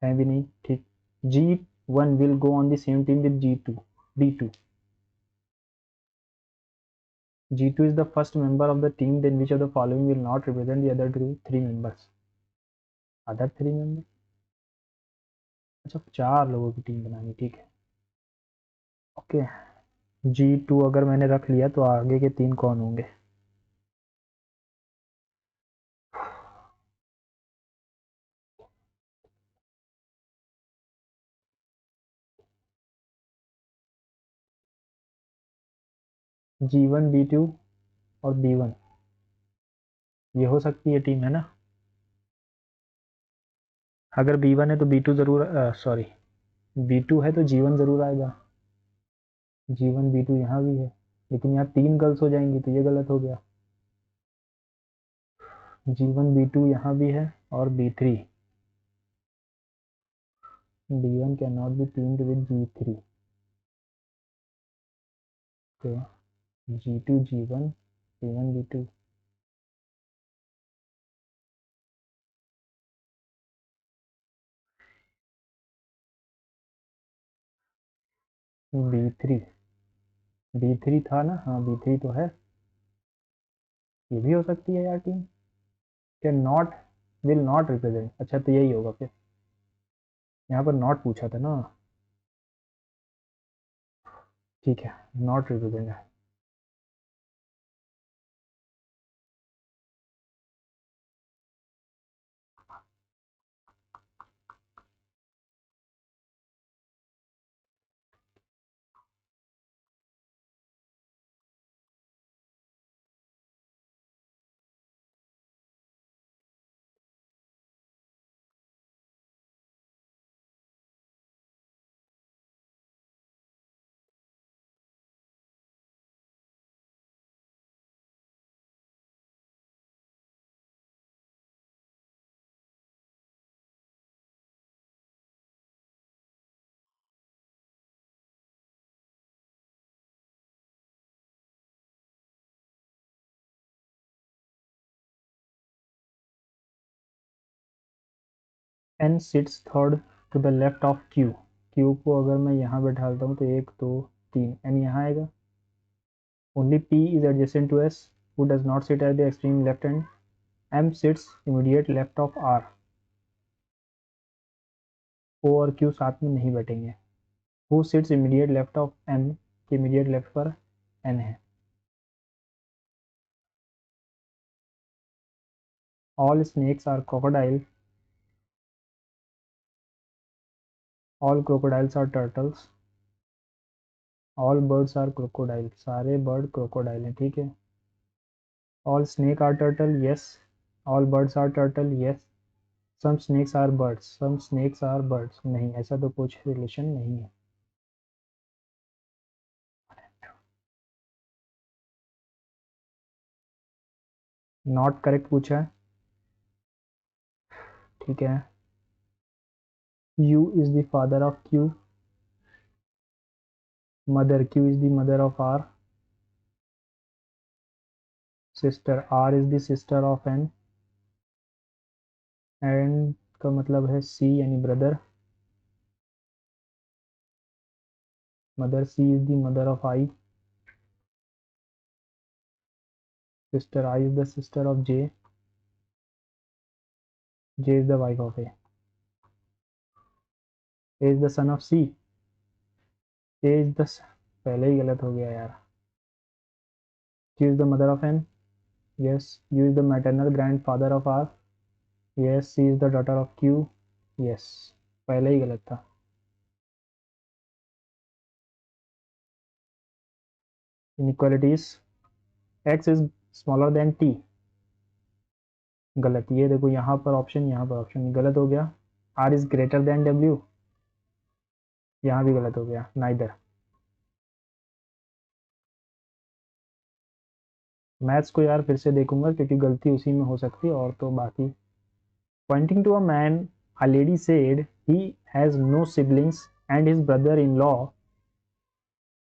हैं भी नहीं, ठीक। G1 will go on the same team with G2, B2। G2 is the first member of the team, then which of the following will not represent the other 3 members? Other 3 members, अच्छा 4 लोगों की टीम बनानी, ठीक है, ओके। G2 अगर मैंने रख लिया तो आगे के 3 कौन होंगे? G1, B2 और B1, ये हो सकती है टीम, है ना। अगर B1 है तो B2 ज़रूर, सॉरी B2 है तो G1 ज़रूर आएगा। G1 B2 यहाँ भी है, लेकिन यहाँ 3 गर्ल्स हो जाएंगी तो ये गलत हो गया। G1 B2 यहाँ भी है और B3, B1 can not be teemed with G3, तो G2 G1, B1 B2। B3, B3 था ना, हाँ B3 तो है, ये भी हो सकती है यार team. Can not, will not represent, अच्छा तो यही होगा फिर, यहाँ पर नॉट पूछा था ना, ठीक है, नॉट रिप्रेजेंट है। N sits third to the left of Q। Q को अगर मैं यहाँ बैठा डालता हूँ तो 1 2 3, N यहाँ आएगा। Only P is adjacent to S, who does not sit at the extreme left and M sits immediate left of R. O और Q साथ में नहीं बैठेंगे. Who sits immediate left of M के immediate left पर N है. All snakes are crocodile. All crocodiles are turtles. All birds are crocodile. सारे bird crocodile हैं. ठीक है. All snake are turtle. Yes. All birds are turtle. Yes. Some snakes are birds. Some snakes are birds. नहीं, ऐसा तो कुछ रिलेशन नहीं है. नॉट करेक्ट पूछा है. ठीक है. U is the father of Q. Mother Q is the mother of R. Sister R is the sister of N. And का मतलब है C यानी brother. Mother C is the mother of I. Sister I is the sister of J. J is the wife of A. A is the son of C. A is the पहले ही गलत हो गया यार. Q is the mother of N. Yes. U is the maternal grandfather of R. Yes. C is the daughter of Q. Yes. पहले ही गलत था. Inequalities. X is smaller than T. गलत. ये देखो यहाँ पर ऑप्शन गलत हो गया. R is greater than W. यहाँ भी गलत हो गया. Neither. मैथ्स को यार फिर से देखूंगा क्योंकि गलती उसी में हो सकती है और तो बाकी. Pointing to a man, a lady said he has no siblings and his brother-in-law.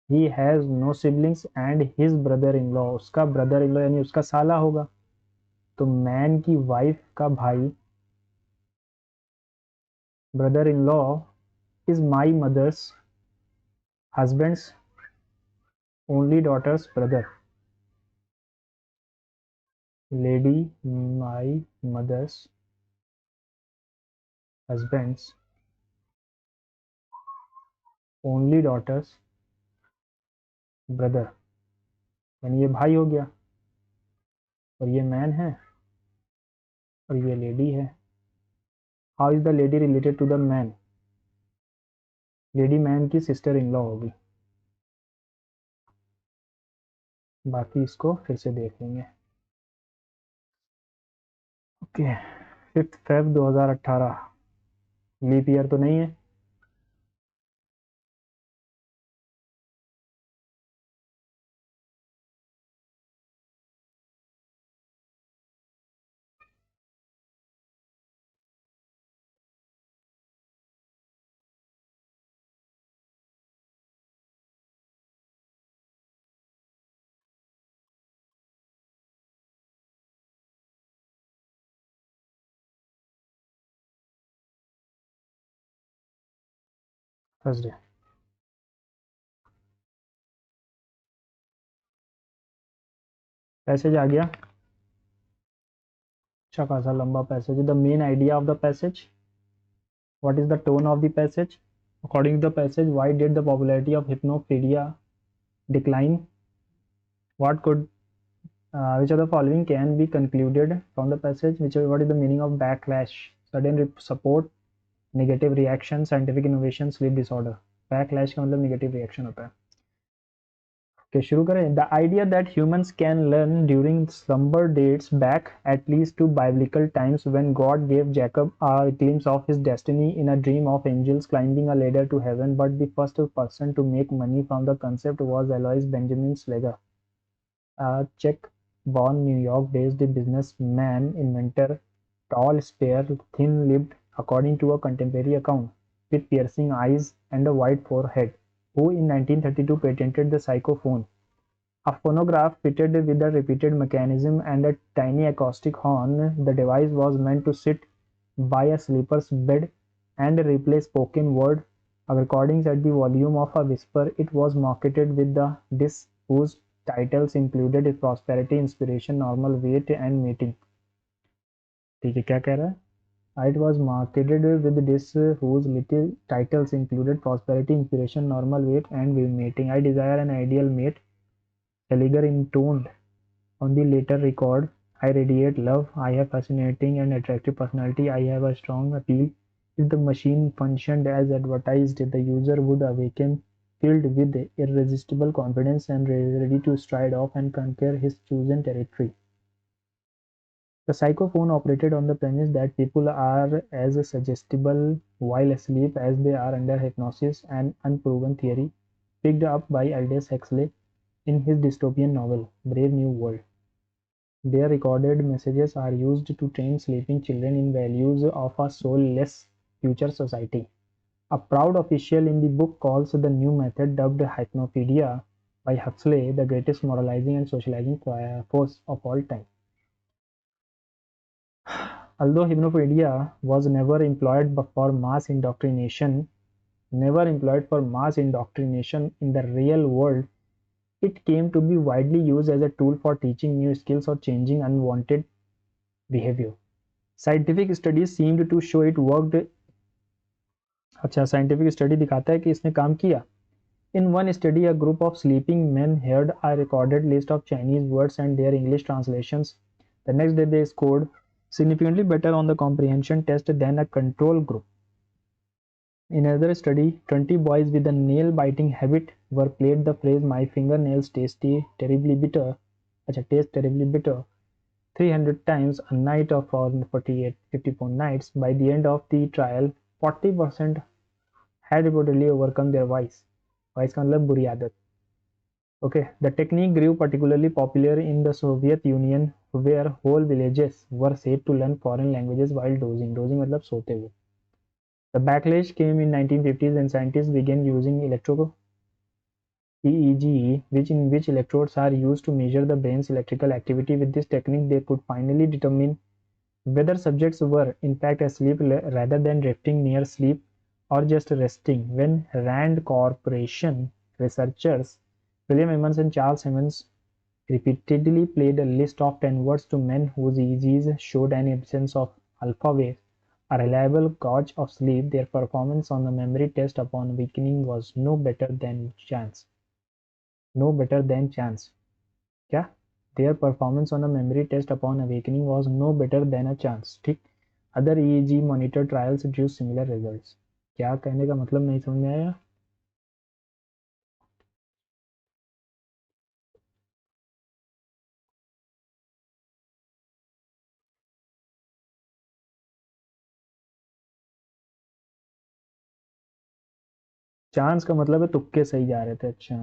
He has no siblings and his brother-in-law. उसका brother-in-law यानी उसका साला होगा. तो मैन की वाइफ का भाई brother-in-law is my mother's husband's only daughter's brother. Lady, my mother's husband's only daughter's brother. यानी ये भाई हो गया और ये मैन है और ये लेडी है. How is the lady related to the man? Lady man की सिस्टर इन लॉ होगी. बाकी इसको फिर से देख लेंगे. ओके. 5 Feb 2018. लीप ईयर तो नहीं है. थर्सडे. पैसेज आ गया. अच्छा खासा लंबा passage. The main idea of the passage. What is the tone of the passage? According to the passage, why did the popularity of hypnophilia decline? What could which of the following can be concluded from the passage? What is the meaning of backlash? Sudden support, negative reaction, scientific innovation, sleep disorder. Backlash का मतलब negative reaction होता है. Okay, शुरू करें. The idea that humans can learn during slumber dates back at least to biblical times when God gave Jacob a glimpse of his destiny in a dream of angels climbing a ladder to heaven. But the first person to make money from the concept was Alois Benjamin Slager, a Czech-born New York-based businessman, inventor, tall, spare, thin-lipped, according to a contemporary account, with piercing eyes and a wide forehead, who in 1932 patented the psychophone, a phonograph fitted with a repeated mechanism and a tiny acoustic horn. The device was meant to sit by a sleeper's bed and replay spoken word recordings at the volume of a whisper. It was marketed with the disc whose Titles included prosperity, inspiration, normal weight and mating. ठीक है, क्या कह रहा है? It was marketed with this whose little titles included prosperity, inspiration, normal weight, and mating. I desire an ideal mate. Salinger intoned on the later record. I radiate love. I have fascinating and attractive personality. I have a strong appeal. If the machine functioned as advertised, the user would awaken filled with irresistible confidence and ready to stride off and conquer his chosen territory. The psychophone operated on the premise that people are as suggestible while asleep as they are under hypnosis, an unproven theory picked up by Aldous Huxley in his dystopian novel Brave New World. Their recorded messages are used to train sleeping children in values of a soulless future society. A proud official in the book calls the new method, dubbed hypnopedia by Huxley, the greatest moralizing and socializing force of all time. Although hypnopedia was never employed for mass indoctrination, in the real world, it came to be widely used as a tool for teaching new skills or changing unwanted behavior. Scientific studies seemed to show it worked. अच्छा, साइंटिफिक स्टडी दिखाता है कि इसने काम किया. In one study, a group of sleeping men heard a recorded list of Chinese words and their English translations. The next day, they scored significantly better on the comprehension test than a control group. In another study, 20 boys with a nail-biting habit were played the phrase "My fingernails taste terribly bitter" 300 times a night for 54 nights. By the end of the trial, 40% had reportedly overcome their vice. Vice का मतलब बुरी आदत. Okay, the technique grew particularly popular in the Soviet Union, where whole villages were said to learn foreign languages while dozing. Dozing मतलब सोते हुए. The backlash came in 1950s when scientists began using EEG, in which electrodes are used to measure the brain's electrical activity. With this technique, they could finally determine whether subjects were in fact asleep rather than drifting near sleep or just resting. When Rand Corporation researchers William Emmons and Charles Emmons repeatedly played a list of 10 words to men whose EEGs showed an absence of alpha waves, a reliable gauge of sleep, their performance on the memory test upon awakening was no better than chance. क्या? Their performance on a memory test upon awakening was no better than a chance. ठीक. Other EEG monitor trials drew similar results. क्या कहने का मतलब नहीं समझ में आया? चांस का मतलब है तुक्के सही जा रहे थे. अच्छा,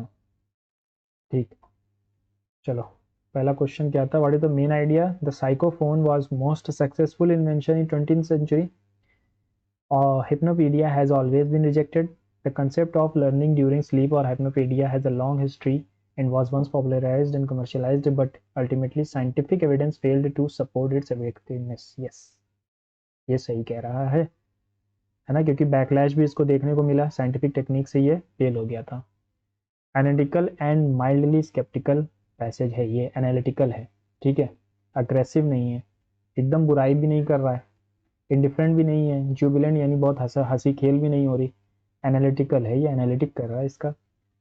ठीक. चलो, पहला क्वेश्चन क्या था? What is the main idea? The psychophone was most successful invention in 20th century. Hypnopedia has always been rejected. The concept of learning during sleep or hypnopedia has a long history and was once popularized and commercialized, but ultimately scientific evidence failed to support its effectiveness. Yes, ये सही कह रहा है ना, क्योंकि बैकलैश भी इसको देखने को मिला. साइंटिफिक टेक्निक से ये फेल हो गया था. Analytical and mildly sceptical passage है ये. एनालिटिकल है, ठीक है, अग्रेसिव नहीं है, एकदम बुराई भी नहीं कर रहा है, इंडिफरेंट भी नहीं है, जुबिलेंट यानी बहुत हंसी खेल भी नहीं हो रही. एनालिटिकल है, ये एनालिटिक कर रहा है इसका.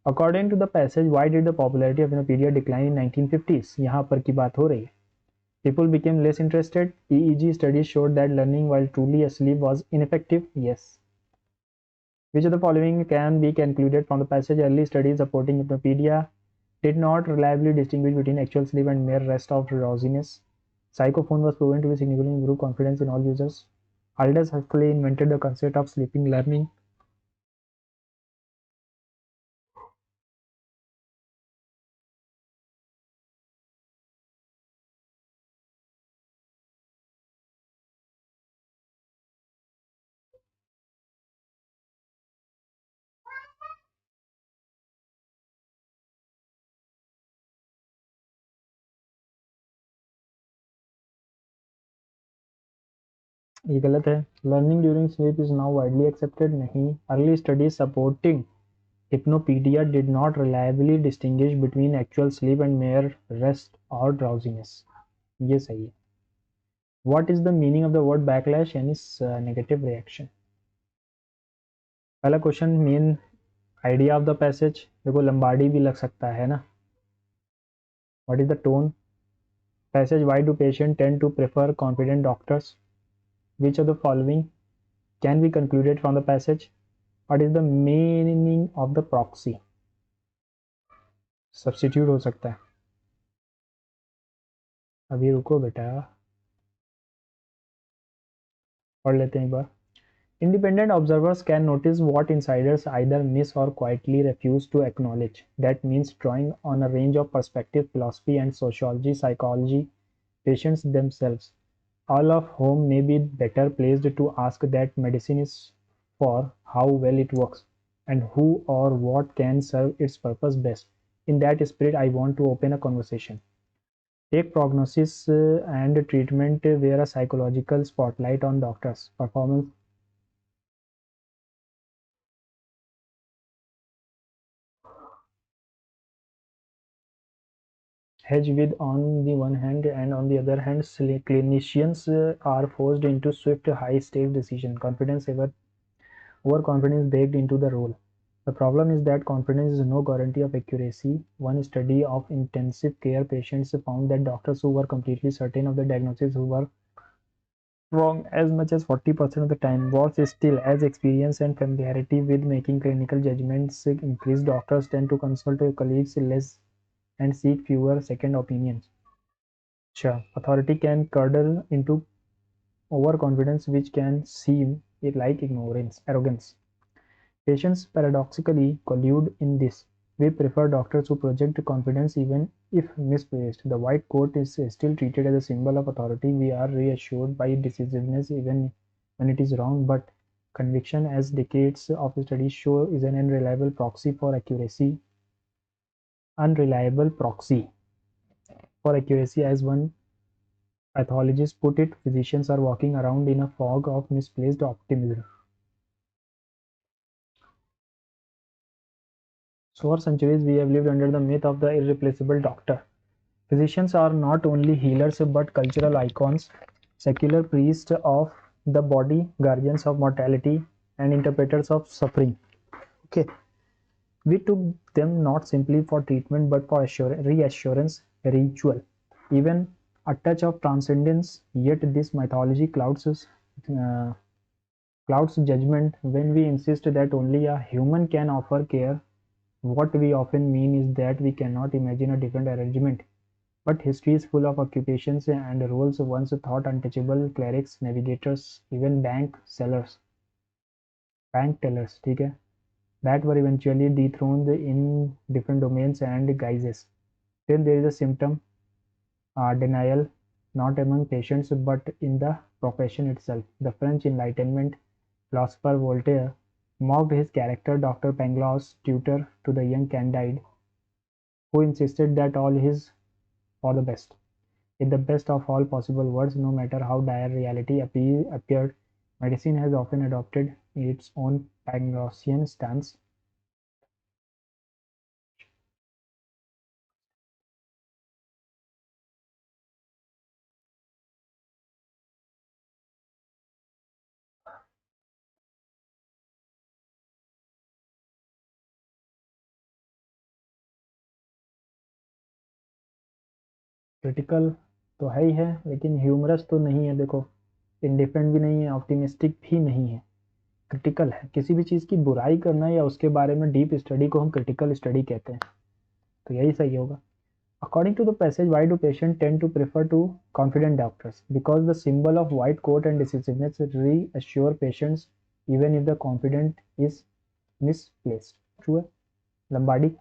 According to the passage, why did the popularity of period decline in 1950s? यहाँ पर की बात हो रही है. People became less interested. EEG studies showed that learning while truly asleep was ineffective. Yes. Which of the following can be concluded from the passage? Early studies supporting hypnopedia did not reliably distinguish between actual sleep and mere rest of drowsiness. Psychophone was proven to be significantly improve confidence in all users. Aldous Huxley invented the concept of sleeping learning. ये गलत है. Learning during sleep is now widely accepted. नहीं. Early studies supporting Hypnopedia did not reliably distinguish between actual sleep and mere rest or drowsiness. ये सही है. What is the meaning of the word backlash? यानी negative reaction. पहला question main idea of the passage. देखो लंबार्डी भी लग सकता है ना. What is the tone? Passage. Why do patients tend to prefer confident doctors? Which of the following can be concluded from the passage? What is the meaning of the proxy? Substitute हो सकता है. अभी रुको बेटा, पढ़ लेते हैं एक बार. Independent observers can notice what insiders either miss or quietly refuse to acknowledge. That means drawing on a range of perspective, philosophy and sociology, psychology, patients themselves, all of whom may be better placed to ask that medicine is for how well it works and who or what can serve its purpose best. In that spirit, I want to open a conversation. Take prognosis and treatment where a psychological spotlight on doctors' performance hedge with on the one hand, and on the other hand, clinicians are forced into swift, high-stakes decision. Confidence overconfidence baked into the role. The problem is that confidence is no guarantee of accuracy. One study of intensive care patients found that doctors who were completely certain of the diagnosis who were wrong as much as 40% of the time. Worse still, as experience and familiarity with making clinical judgments increase, doctors tend to consult colleagues less and seek fewer second opinions. Sure, authority can curdle into overconfidence, which can seem like ignorance, arrogance. Patients paradoxically collude in this. We prefer doctors who project confidence even if misplaced. The white coat is still treated as a symbol of authority. We are reassured by decisiveness even when it is wrong, but conviction, as decades of studies show, is an unreliable proxy for accuracy. Unreliable proxy for accuracy, as one pathologist put it, physicians are walking around in a fog of misplaced optimism. So for centuries we have lived under the myth of the irreplaceable doctor. Physicians are not only healers but cultural icons, secular priests of the body, guardians of mortality, and interpreters of suffering. Okay, we took them not simply for treatment but for reassurance, ritual, even a touch of transcendence. Yet this mythology clouds judgment when we insist that only a human can offer care. What we often mean is that we cannot imagine a different arrangement. But history is full of occupations and roles once thought untouchable: clerics, navigators, even bank tellers, ठीक है, that were eventually dethroned in different domains and guises. Then there is a symptom denial, not among patients but in the profession itself. The French Enlightenment philosopher Voltaire mocked his character Dr. Pangloss, tutor to the young Candide, who insisted that all is for the best. In the best of all possible worlds, no matter how dire reality appeared, medicine has often adopted its own Panglossian stance. Critical तो है ही है, लेकिन ह्यूमरस तो नहीं है. देखो, इंडिफरेंट भी नहीं है, ऑप्टिमिस्टिक भी नहीं है, क्रिटिकल है. किसी भी चीज़ की बुराई करना या उसके बारे में डीप स्टडी को हम क्रिटिकल स्टडी कहते हैं. तो यही सही होगा. According to the passage, why do patients tend to prefer to confident doctors? Because the symbol of white coat and decisiveness reassure patients even if the confident is misplaced. True है. Lombardi.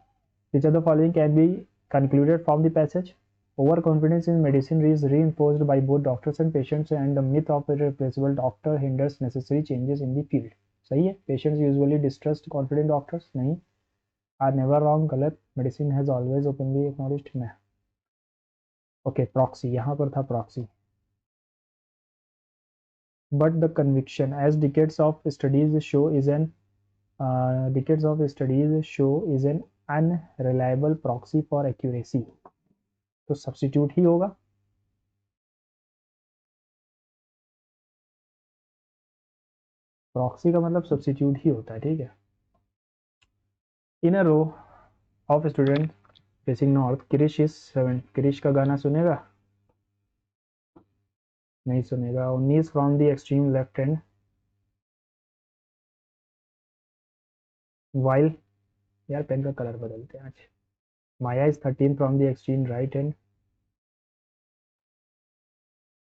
Which of the following can be concluded from the passage? Overconfidence in medicine is reinforced by both doctors and patients, and the myth of irreplaceable doctor hinders necessary changes in the field. सही है. Patients usually distrust confident doctors. नहीं. Are never wrong. गलत. Medicine has always openly acknowledged. मैं. ओके, प्रॉक्सी, यहाँ पर था proxy. But the conviction, as decades of studies show, is an decades of studies show is an unreliable proxy for accuracy, तो सब्स्टिट्यूट ही होगा। प्रॉक्सी का मतलब सब्स्टिट्यूट ही होता है, ठीक है। In a row of student facing north, Krish is 7, Krish का गाना सुनेगा? नहीं सुनेगा। 19 from the extreme left hand, while, यार पेन का कलर बदलते हैं आज। Maya is 13 from the extreme right hand,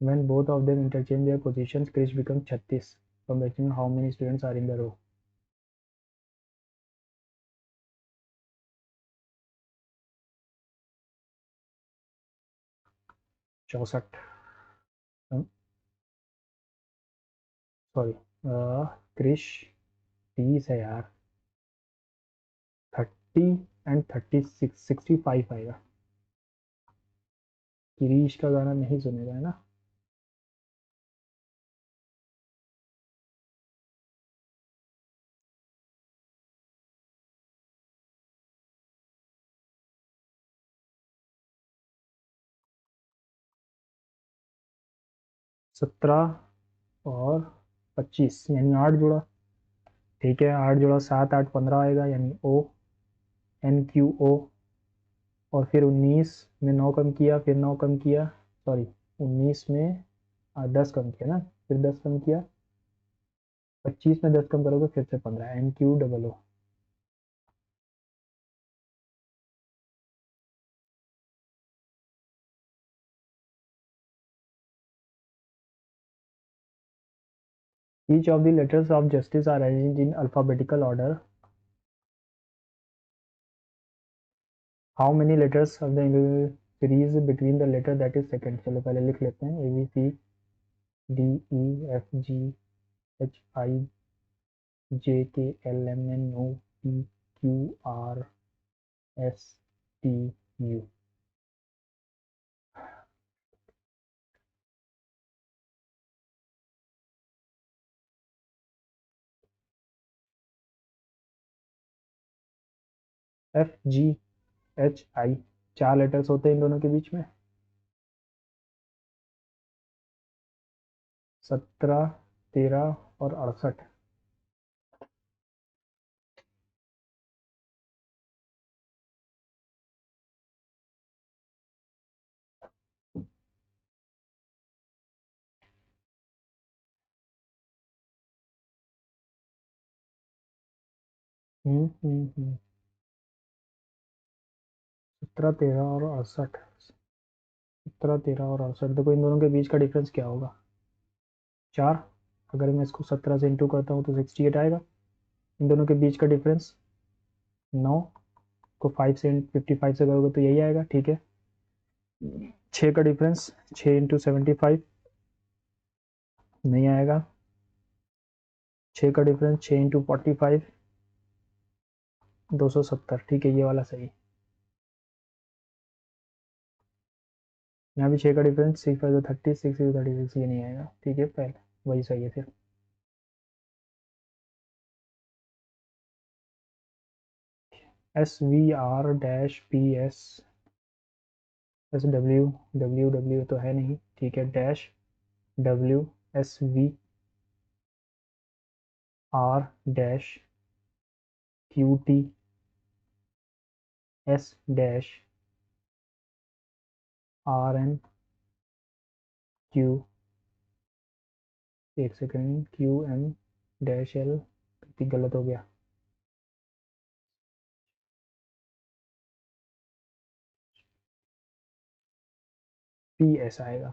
when both of them interchange their positions, Krish becomes 36 from the extreme. How many students are in the row? चौसठ, सॉरी, क्रिश 30 है यार, 30 एंड 36, 65 आएगा। क्रिश का गाना नहीं सुनेगा, है ना? सत्रह और 25 यानी 8 जोड़ा, ठीक है। 8 जोड़ा 7, 8, 15 आएगा, यानी ओ एन क्यू ओ। और फिर 19 में 9 कम किया, फिर 9 कम किया, सॉरी 19 में 10 कम किया ना, फिर 10 कम किया, 25 में 10 कम करोगे फिर से 15, N Q double O. Each of the letters of justice are arranged in alphabetical order. How many letters of the series between the letter that is second? चलो पहले लिख लेते हैं, A B C D E F G H I J K L M N O P Q R S T U। F G H I, 4 letters होते हैं इन दोनों के बीच में। 17, 13 और 68। हम्म। 17, 13 और 68, 17, 13 और 68, देखो इन दोनों के बीच का डिफरेंस क्या होगा? 4। अगर मैं इसको 17 से इंटू करता हूँ तो 68 आएगा। इन दोनों के बीच का डिफरेंस 9 को 5 से 55 से करोगे तो यही आएगा, ठीक है। 6 का डिफरेंस 6 इंटू 75 नहीं आएगा। 6 का डिफरेंस 6 इंटू 45 270, ठीक है, ये वाला सही। यहाँ भी 6 का डिफरेंस 6 5 30, 6 36, ये नहीं आएगा, ठीक है, पहले वही सही है फिर। S V R dash P S S W W W तो है नहीं, ठीक है, dash W S V R dash Q T S dash R N Q, एक second, Q M dash L, गलत हो गया, पी एस आएगा,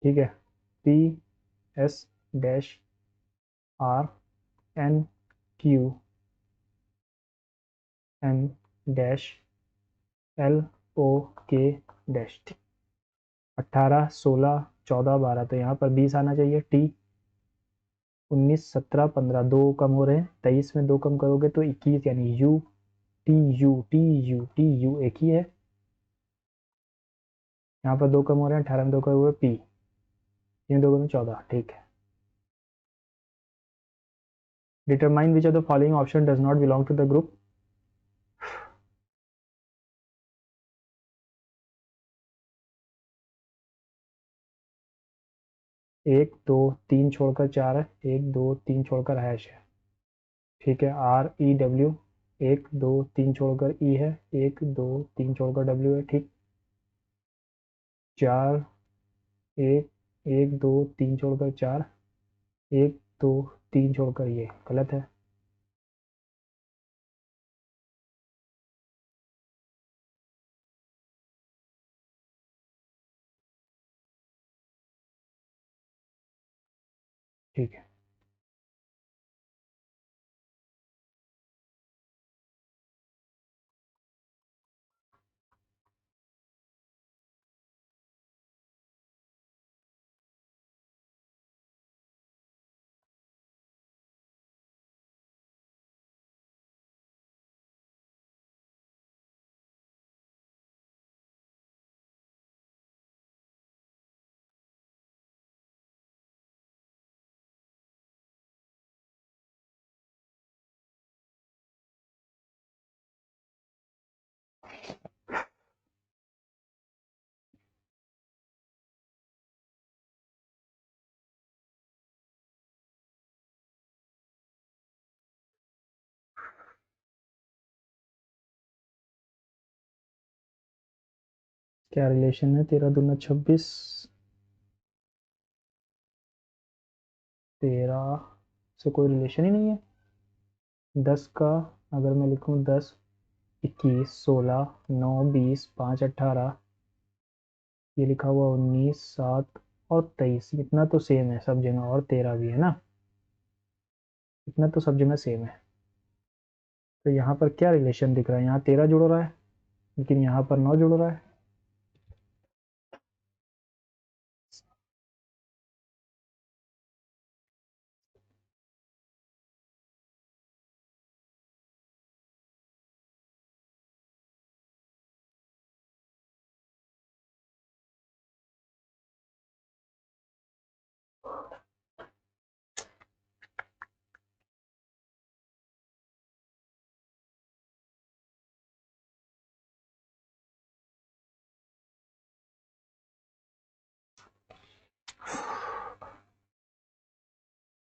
ठीक है। P S dash R N Q M dash L O K dash. 18, 16, 14, 12, तो यहाँ पर 20 आना चाहिए। टी 19, 17, 15, 2 कम हो रहे हैं, 23 में 2 कम करोगे तो 21, यानी U T U T U T U एक ही है। यहाँ पर 2 कम हो रहे हैं, 18 में 2 कम हुए पी, 3 2 गुना 14, ठीक है। Determine which of the following option does not belong to the group. 1 2 3 छोड़कर 4 है, 1 2 3 छोड़कर हैश है, ठीक है। REW, 1 2 3 छोड़कर ई है, 1 2 3 छोड़कर डब्ल्यू है, ठीक। 4 एक 1 2 3 छोड़कर 4, 1 2 3 छोड़कर ये गलत है। ठीक है, क्या रिलेशन है 13 दूना 26, 13 से कोई रिलेशन ही नहीं है। 10 का अगर मैं लिखूं 10 21 16 9 20 5 18, ये लिखा हुआ 19 7 और 23, इतना तो सेम है सब जगह, और 13 भी है ना, इतना तो सब जगह सेम है। तो यहाँ पर क्या रिलेशन दिख रहा है, यहाँ 13 जुड़ रहा है लेकिन यहाँ पर 9 जुड़ रहा है।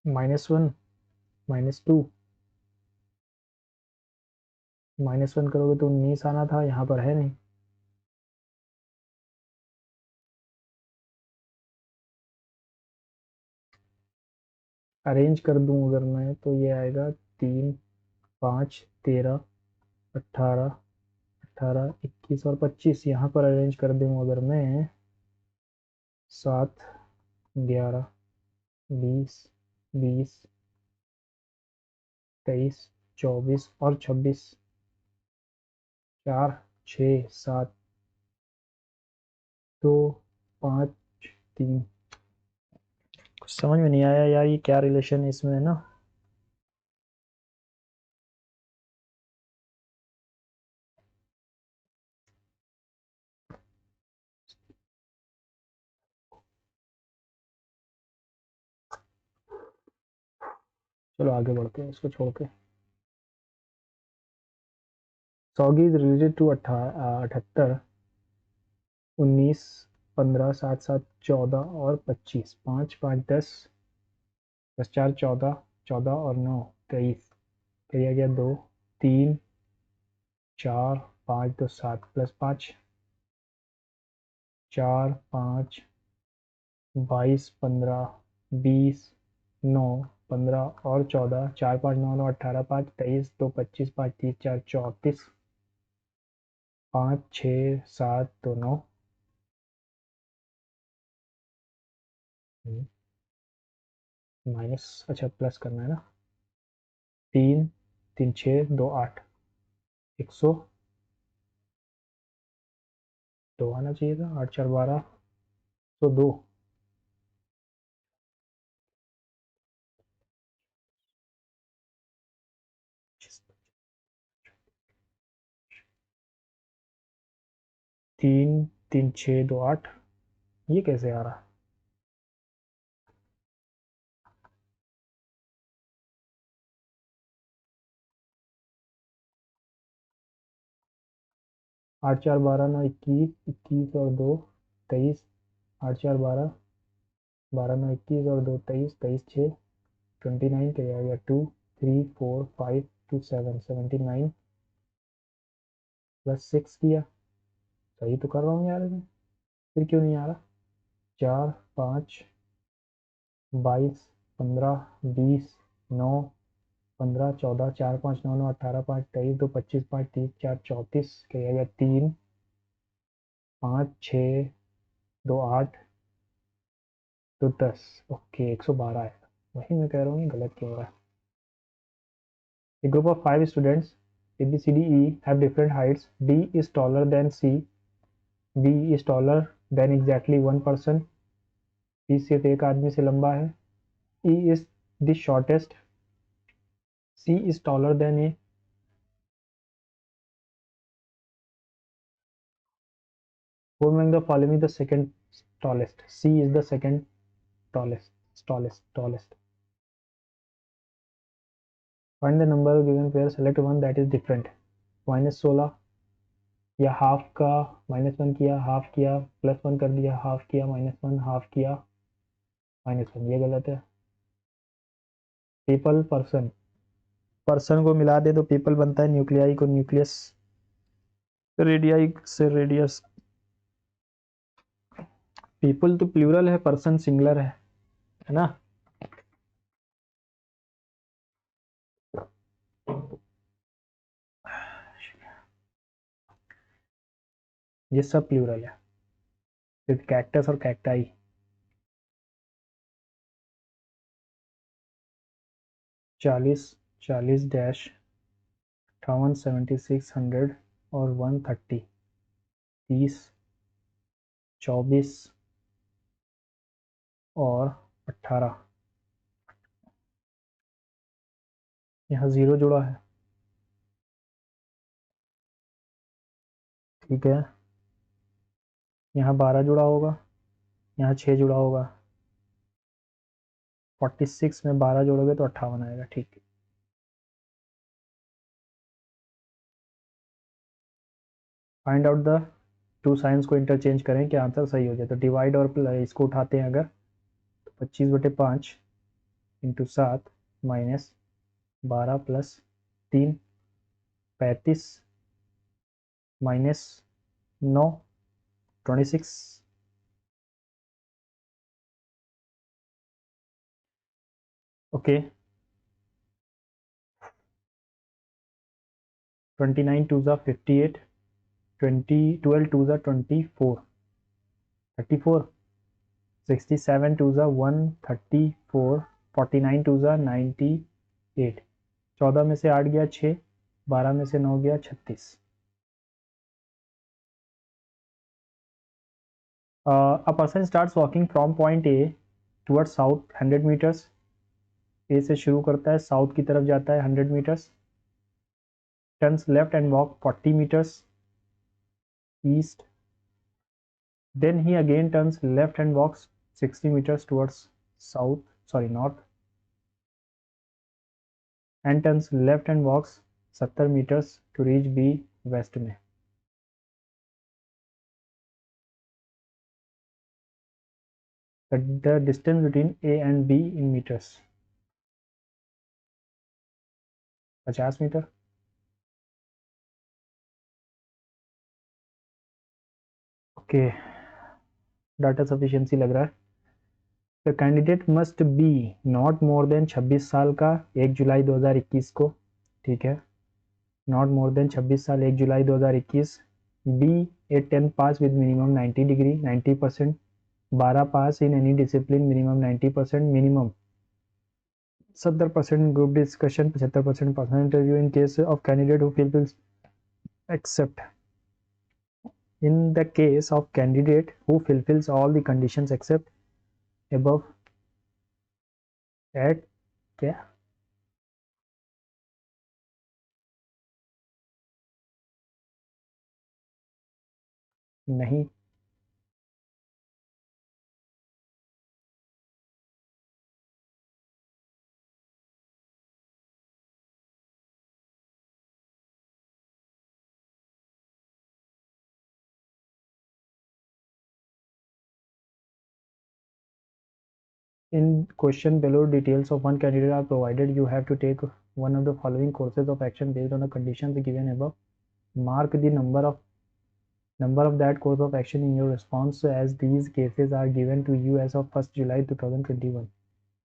-1 -2, -1 करोगे तो 19 आना था, यहाँ पर है नहीं। अरेंज कर दूं अगर मैं तो ये आएगा 3 5 13 18 18 21 और 25। यहाँ पर अरेंज कर दूं अगर मैं 7 11 20 20 23 24 और 26, 4 6 7 2 5 3। कुछ समझ में नहीं आया यार, ये क्या रिलेशन है इसमें, है ना। चलो आगे बढ़ते हैं इसको छोड़ के। सौगी इज रिलेटेड टू 78, 19 15 7 7 14 और 25, 5 5 10 10 4 14, 14 और 9 23, करिया गया 2 3 4 5 2 7 +5 4 5 22 15 20 9 15 और 14, 4 5 9 9 18 5 23 2 25 5 30 4 34, 5 6 7 2 9, माइनस, अच्छा प्लस करना है ना। 3 3 6 2 8, 102 आना चाहिए था, 8 4 12 तो 2। 3 3 6 2 8, ये कैसे आ रहा। 8 4 12 9 21, 21 और 2 23, 8 4 12, 12 9 21 और 2 23, 23 6 29 क्या आएगा 2 3 4 5 2 7 79 प्लस 6 किया। सही तो कर रहा हूँ यार मैं, फिर क्यों नहीं आ रहा? 4 5 22 15 20 9 15 14 4 5 9 9 18 5 23 2 25 5 30 4 34 क्या आएगा 3 5 6 2 8 2 10। ओके 112 है। वही मैं कह रहा हूँ ये गलत क्यों हो रहा है। A group of 5 students A B C D E have different heights. D is taller than C. B is taller than exactly one person. C सिर्फ एक आदमी से लंबा है. E is the shortest. C is taller than A. Who among the following is the second tallest? C is the second tallest. Tallest. Find the number of given pair. Select one that is different. -16 या हाफ का -1 किया, हाफ किया, +1 कर दिया, हाफ किया, -1, हाफ किया, -1, ये गलत है. पीपल पर्सन, पर्सन को मिला दे तो पीपल बनता है, न्यूक्लियाई को न्यूक्लियस, रेडियाई से रेडियस. पीपल तो प्लूरल है, पर्सन सिंगुलर है ना. ये सब प्लूरल है, सिर्फ कैक्टस और कैक्टाई. 40 40 डैश 58 7600 और 130, 30 24 और 18. यहाँ 0 जुड़ा है, ठीक है. यहाँ 12 जुड़ा होगा, यहाँ 6 जुड़ा होगा. 46 में 12 जोड़ोगे तो 58 आएगा, ठीक है. Find out the two science को इंटरचेंज करें कि आंसर सही हो जाए. तो डिवाइड और इसको उठाते हैं अगर, तो 25/5 into 7 minus 12 plus 3 35 minus 9 26. Okay 29 2 ज़ा 58, 20 12 2 ज़ा 24, 34, 67 2 ज़ा 134, 49 2 ज़ा 98. 14 में से 8 गया 6, 12 में से 9 गया 36. A person starts walking from point A towards south 100 meters. A से शुरू करता है, साउथ की तरफ जाता है 100 meters. Turns left and walk 40 meters east. Then he again turns left and walks 60 meters towards north. And turns left and walks 70 meters to reach B west में. The distance between A and B in meters. 50 metre. Okay data sufficiency लग रहा है. The candidate must be not more than 26 साल का 1 जुलाई 2021 को, ठीक है. नॉट मोर देन 26 साल 1 जुलाई 2021. B A 10 pass with minimum 90 degree 90%. 12 pass in any discipline minimum 90%. Minimum 70% group discussion 75% personal interview in case of candidate who fulfils except. In the case of candidate who fulfills all the conditions except above at क्या नहीं In question below, details of one candidate are provided. You have to take one of the following courses of action based on the conditions given above. Mark the number of that course of action in your response, as these cases are given to you as of 1st July 2021.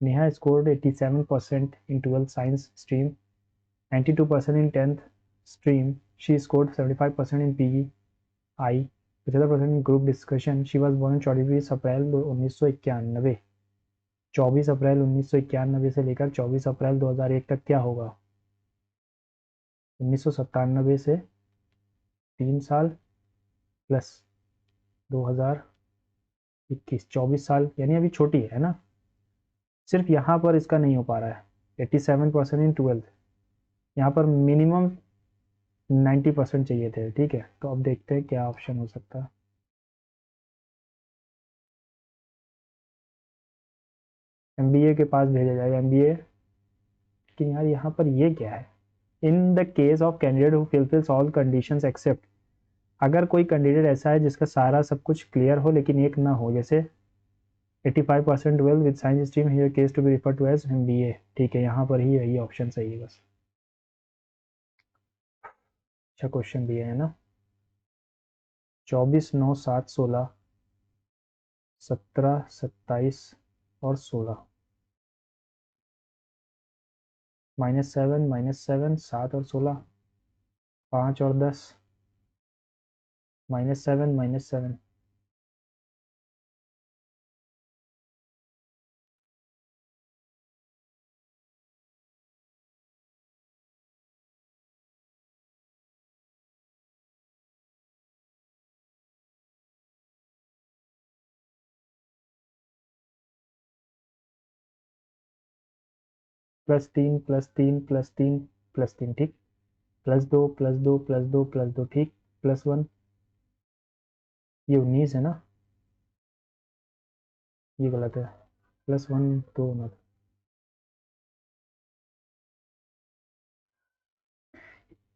Neha scored 87% in 12th science stream, 92% in 10th stream. She scored 75% in PI, 75% in group discussion. She was born 24 अप्रैल 1991. 24 अप्रैल 1991 से लेकर 24 अप्रैल 2001 तक क्या होगा? 1997 से 3 साल प्लस 2021, 24 साल, यानी अभी छोटी है ना. सिर्फ यहाँ पर इसका नहीं हो पा रहा है. 87% इन 12th, यहाँ पर मिनिमम 90% चाहिए थे. ठीक है, तो अब देखते हैं क्या ऑप्शन हो सकता है. MBA के पास भेजा जाएगा. MBA, लेकिन यार यहाँ पर ये क्या है? In the case of candidate who fulfills all conditions except, अगर कोई कैंडिडेट ऐसा है जिसका सारा सब कुछ क्लियर हो लेकिन एक ना हो, जैसे 85% well with science stream, here case to be refer to as MBA. ठीक है, यहाँ पर ही यही ऑप्शन सही है बस. अच्छा क्वेश्चन दिए है ना. 24, 9, 7, 16, 17, 27 और 16. -7, -7, 7 और 16, 5 और 10, -7, -7. +3, +3, +3, +3. ठीक. +2, +2, +2, +2. ठीक. +1, ये 19 है ना, ये गलत है. +1 2 ना.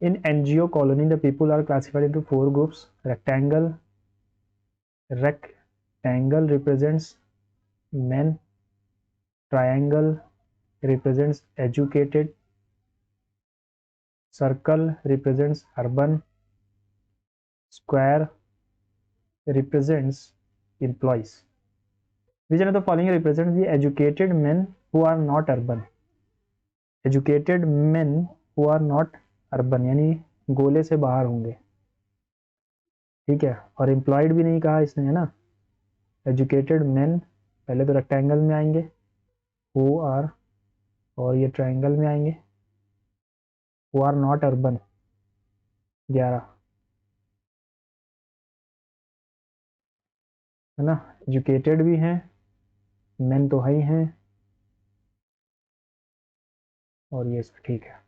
In NGO colony, the people are classified into 4 groups. Rectangle represents men. Triangle represents educated. Circle represents urban. Square represents employees. Which one of the following represents the educated men who are not urban? Educated men who are not urban, यानी गोले से बाहर होंगे. ठीक है, और एम्प्लॉयड भी नहीं कहा इसने, है ना. एजुकेटेड मेन पहले तो रेक्टेंगल में आएंगे, हु आर, और ये ट्रायंगल में आएंगे, हु आर नॉट अर्बन 11, है ना. एजुकेटेड भी हैं, मेन तो है ही हैं, और ये सब ठीक है.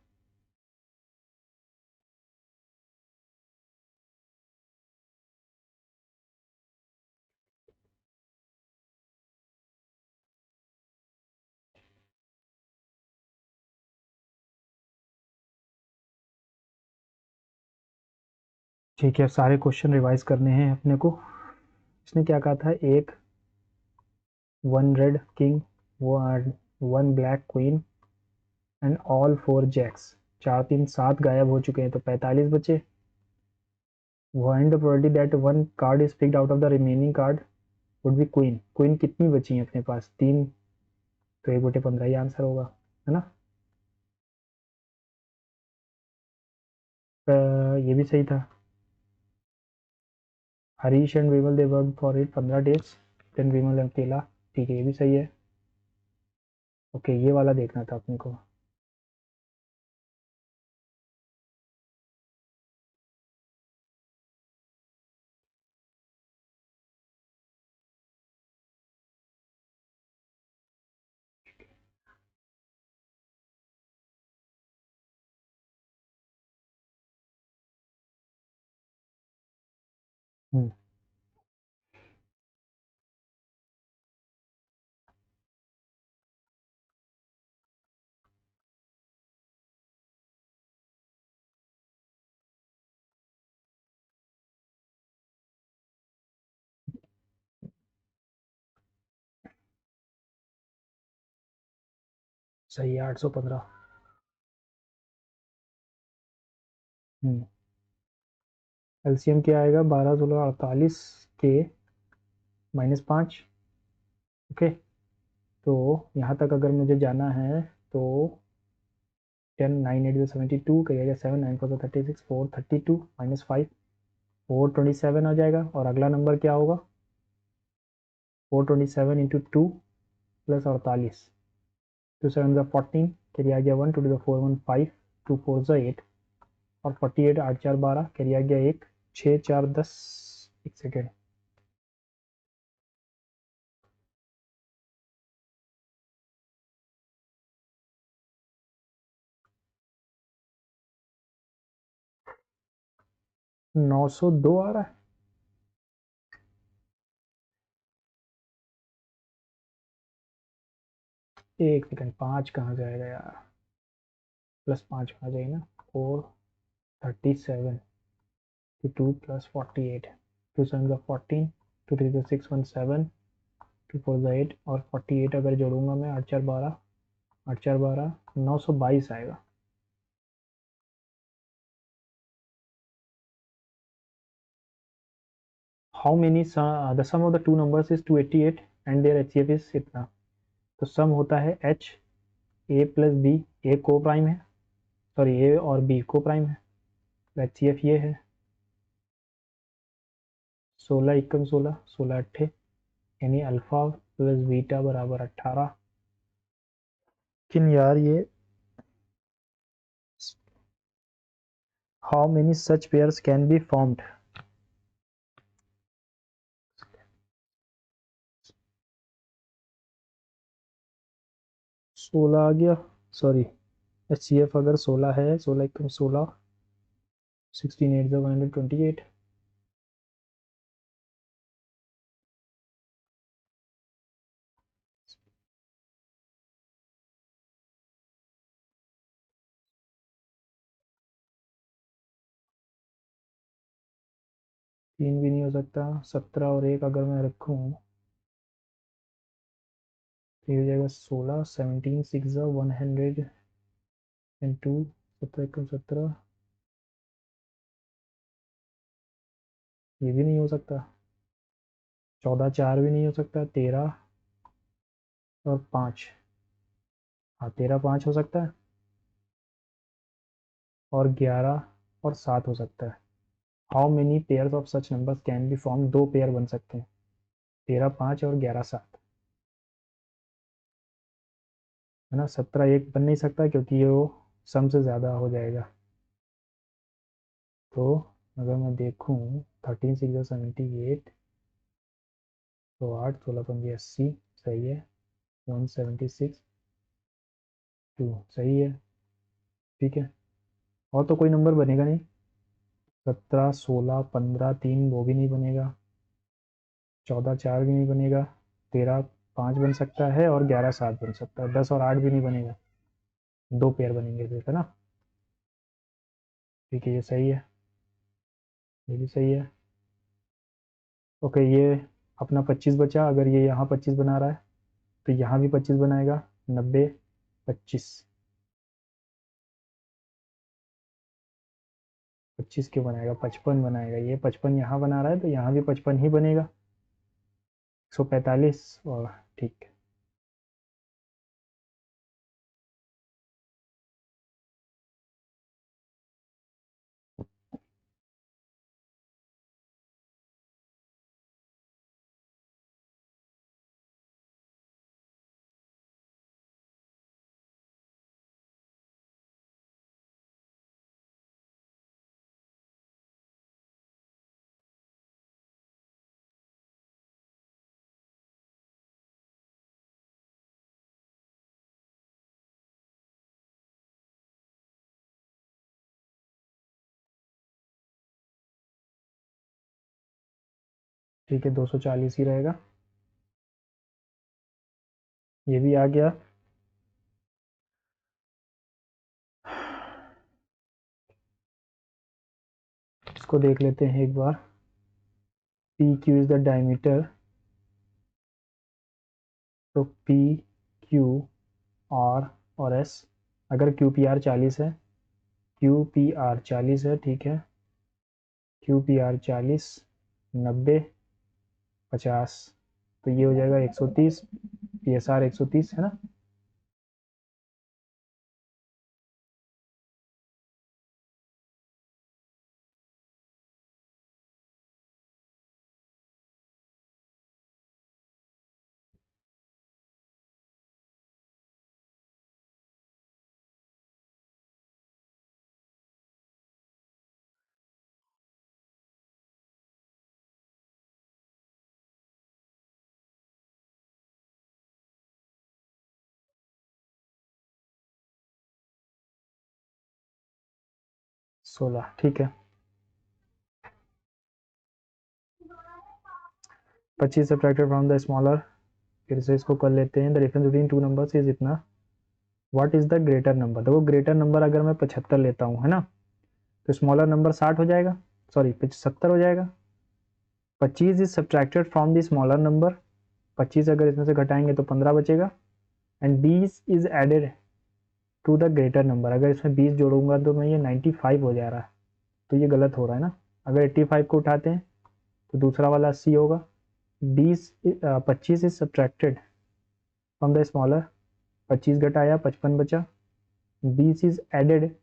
ठीक है, सारे क्वेश्चन रिवाइज करने हैं अपने को. इसने क्या कहा था? एक 1 red king, 1 black queen and all 4 jacks. 4, 3, 7 गायब हो चुके हैं, तो 45 बचे. Find the probability that one card is picked out of the remaining card would be queen. Queen कितनी बची हैं अपने पास? 3, तो 1/15 ही आंसर होगा, है ना. ये भी सही था. Harish and Vimal they work for it 15 days, then Vimal अकेला. ठीक है, ये भी सही है. ओके, ये वाला देखना था अपने को. हम्म. सही है 815। एलसीएम क्या आएगा 12 16 48 के -5। ओके, तो यहाँ तक अगर मुझे जाना है तो 10 9 8 72 करिएगा 7 9 4 36 4 32 -5 427 आ जाएगा। और अगला नंबर क्या होगा 427 इंटू 2 प्लस 48 2 7 14 कैरी आ गया 1 2 टू द 4 1 5 2 4 8 और 48 8 4 12 कैरी आ गया 1 6 4 10। एक सेकेंड 902 आ रहा है। एक सेकेंड 5 कहाँ जाएगा यार, +5 कहाँ जाएगा ना 437 2 प्लस 48 2 7 14 2 3 6 1 7 2 4 8 और 48 अगर जोड़ूंगा मैं 8 4 12 8 4 12 922 आएगा। How many the sum of the two numbers is 288 and their HCF is इतना। तो सम होता है H A plus B, A को प्राइम है, सॉरी ए और बी को प्राइम है, एचसीएफ ये है 16 एकम 16 16 अट्ठे यानी अल्फा प्लस बीटा बराबर 18। लेकिन यार ये how many such pairs can be formed. 16 आ गया, सॉरी एचसीएफ अगर 16 है 16 एकम 16 16 8 128 3 भी नहीं हो सकता। 17 और 1 अगर मैं रखूँ तो ये हो जाएगा 16 17 6 100 एंड 2 17 एकम 17। ये भी नहीं हो सकता। 14 4 भी नहीं हो सकता। 13 और 5, हाँ 13 5 हो सकता है और 11 और 7 हो सकता है। How many pairs of such numbers can be form, दो पेयर बन सकते हैं 13 5 और 11 7, है ना। 17 एक बन नहीं सकता क्योंकि ये वो सम से ज़्यादा हो जाएगा। तो अगर मैं देखूँ 13 6 78 तो 8 16 15 80 सही है 176 2 सही है। ठीक है, और तो कोई नंबर बनेगा नहीं। 17 16 15 3 वो भी नहीं बनेगा, 14 4 भी नहीं बनेगा, 13 5 बन सकता है और 11 7 बन सकता है, 10 और 8 भी नहीं बनेगा, दो पेयर बनेंगे सिर्फ, है ना। ठीक है ये सही है, ये भी सही है। ओके, ये अपना 25 बचा। अगर ये यहाँ 25 बना रहा है तो यहाँ भी 25 बनाएगा 90 25 25 क्यों बनाएगा 55 बनाएगा। ये 55 यहाँ बना रहा है तो यहाँ भी 55 ही बनेगा 145 और ठीक है। ठीक है 240 ही रहेगा। ये भी आ गया। इसको देख लेते हैं एक बार। P Q is the diameter, तो पी क्यू आर और एस। अगर क्यू पी आर 40 है, क्यू पी आर 40 है, ठीक है, क्यू पी आर 40, 90, 50, तो ये हो जाएगा 130, पी एस आर 130 है ना। सोलह, ठीक है। 25 सब्ट्रैक्टेड फ्रॉम द स्मॉलर, फिर से इसको कर लेते हैं। The difference between two numbers is इतना। What is the greater number? देखो ग्रेटर नंबर अगर मैं 75 लेता हूँ, है ना, तो स्मॉलर नंबर 60 हो जाएगा, सॉरी 70 हो जाएगा। 25 is subtracted from the smaller number, 25 अगर इसमें से घटाएंगे तो 15 बचेगा। And 20 is added to the greater number, अगर इसमें 20 जोड़ूंगा तो मैं ये 95 हो जा रहा है, तो ये गलत हो रहा है ना। अगर 85 को उठाते हैं तो दूसरा वाला 80 होगा। 25 is subtracted from the smaller, 25 घटाया 55 बचा। 20 is added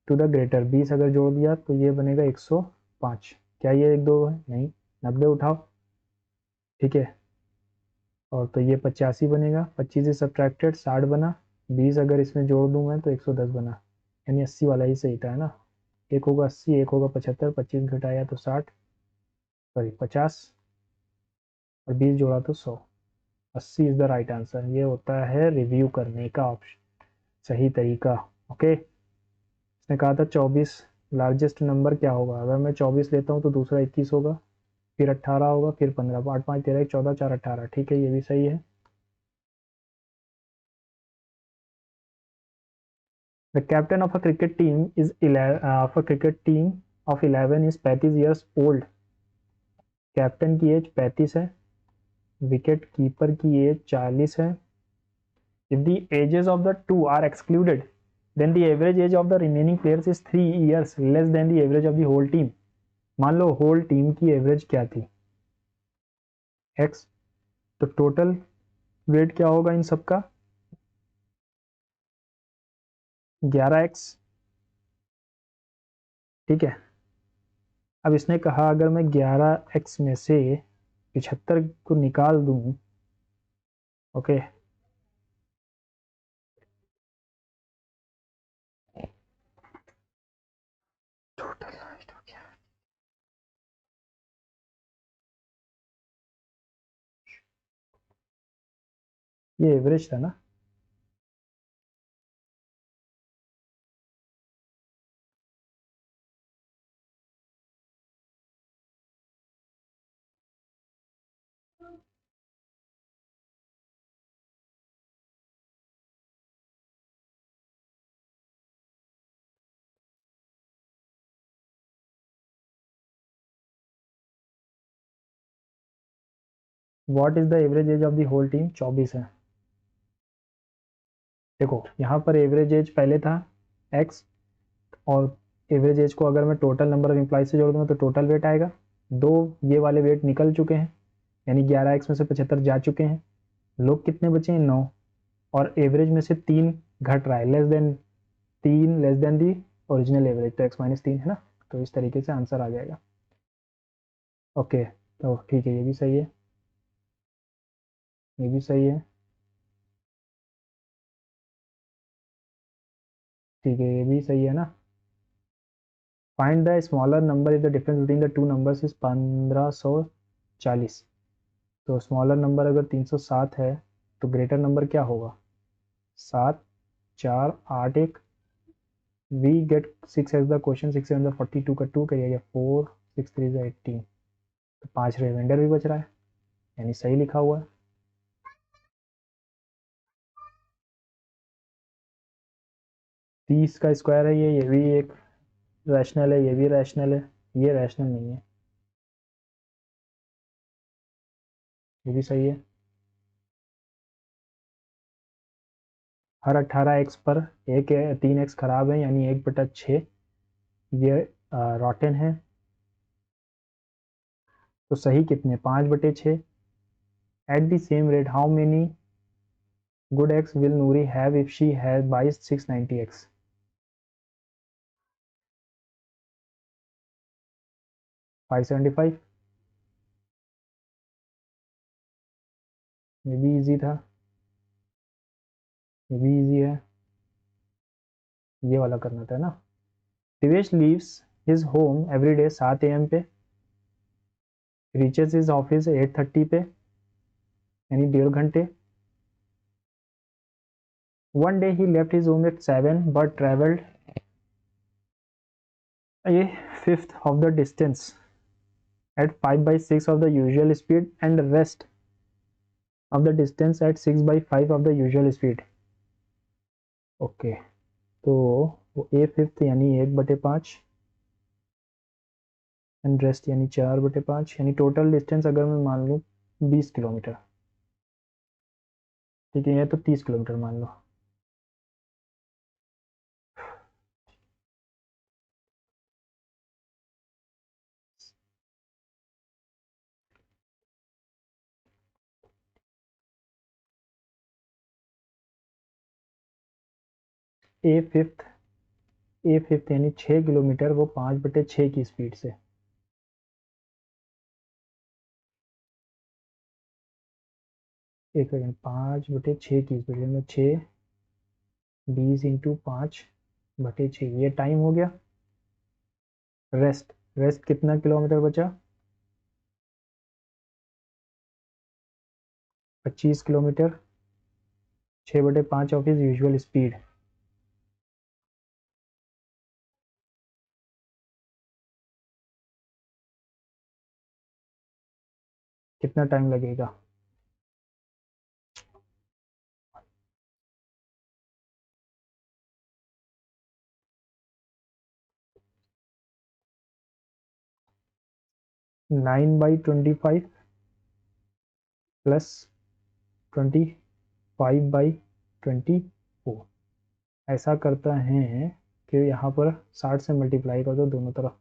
to the greater, 20 अगर जोड़ दिया तो ये बनेगा 105। क्या ये एक दो है? नहीं, 90 उठाओ, ठीक है, और तो ये 85 बनेगा। 25 से सब्ट्रैक्टेड 60 बना, 20 अगर इसमें जोड़ दूँ मैं तो 110 बना, यानी 80 वाला ही सही था, है ना। एक होगा 80, एक होगा 75, 25 घटाया तो 60, सॉरी 50, और 20 जोड़ा तो 100। 80 इज द राइट आंसर। ये होता है रिव्यू करने का ऑप्शन, सही तरीका। ओके, इसने कहा था 24 लार्जेस्ट नंबर क्या होगा। अगर मैं 24 लेता हूँ तो दूसरा 21 होगा, फिर 18 होगा, फिर 15, 8 5 13 14 4 18, ठीक है, ये भी सही है। The captain of a cricket team is of a cricket team of 11 is 35 years old. Captain की एज 35 है, विकेट कीपर की एज 40 है। If the ages of the two are excluded then the average age of the remaining players is 3 years less than the average of the whole team. मान लो होल टीम की एवरेज क्या थी, एक्स, तो टोटल वेट क्या होगा इन सबका, 11x, ठीक है। अब इसने कहा अगर मैं 11x में से 75 को निकाल दूं, ओके, टोटल हाइट हो गया, ये एवरेज था ना। What is the average age of the whole team? 24 है। देखो यहाँ पर एवरेज एज पहले था x, और एवरेज एज को अगर मैं टोटल नंबर ऑफ एम्प्लॉय से जोड़ दूंगा तो टोटल वेट आएगा। दो ये वाले वेट निकल चुके हैं, यानी 11x में से 75 जा चुके हैं। लोग कितने बचे हैं? 9। और एवरेज में से 3 घट रहा है, less than 3 less than the original average, तो x-3 है ना। तो इस तरीके से आंसर आ जाएगा। ओके, तो ठीक है, ये भी सही है, ये भी सही है, ठीक है, ये भी सही है ना। Find the smaller number if the difference between the two numbers is 1540। तो स्मॉलर नंबर अगर 307 है तो ग्रेटर नंबर क्या होगा? 7 4 8 1। We get 6 as the question, 6 7 42 का 2 करिएगा 4, 6 3 18, तो 5 रिमाइंडर भी बच रहा है, यानी सही लिखा हुआ है। 30 का स्क्वायर है ये भी एक रैशनल है, ये भी रैशनल है, ये रैशनल नहीं है, ये भी सही है। हर 18x पर एक 3x खराब है, यानी 1/6 ये रॉटन है। तो सही कितने? 5/6। At the same rate how many good x will Noori have if she has by 690x? 575। ये भी इजी था, ये भी इजी है, ये वाला करना था ना। Divesh leaves his home every day 7 AM पे, रीचेज हिज ऑफिस 8:30 पे, यानी 1.5 घंटे। One day he left his home at 7 but traveled a fifth of the distance at 5/6 of the usual speed and rest of the distance at 6/5 of the usual speed. Okay, तो वो ए फिफ्थ यानी 1/5 एंड रेस्ट यानी 4/5, यानी टोटल डिस्टेंस अगर मैं मान लूँ 20 किलोमीटर, ठीक है, ये तो 30 किलोमीटर मान लो। ए फिफ्थ यानी 6 किलोमीटर, वो 5/6 की स्पीड से। एक सेकेंड, 5/6 की स्पीड में 6 20 इंटू 5/6, ये टाइम हो गया। रेस्ट कितना किलोमीटर बचा? 25 kilometre. 6/5 of is usual speed. कितना टाइम लगेगा? Nine by 25 plus 25/24। ऐसा करता है कि यहाँ पर 60 से मल्टीप्लाई कर दो दोनों तरफ,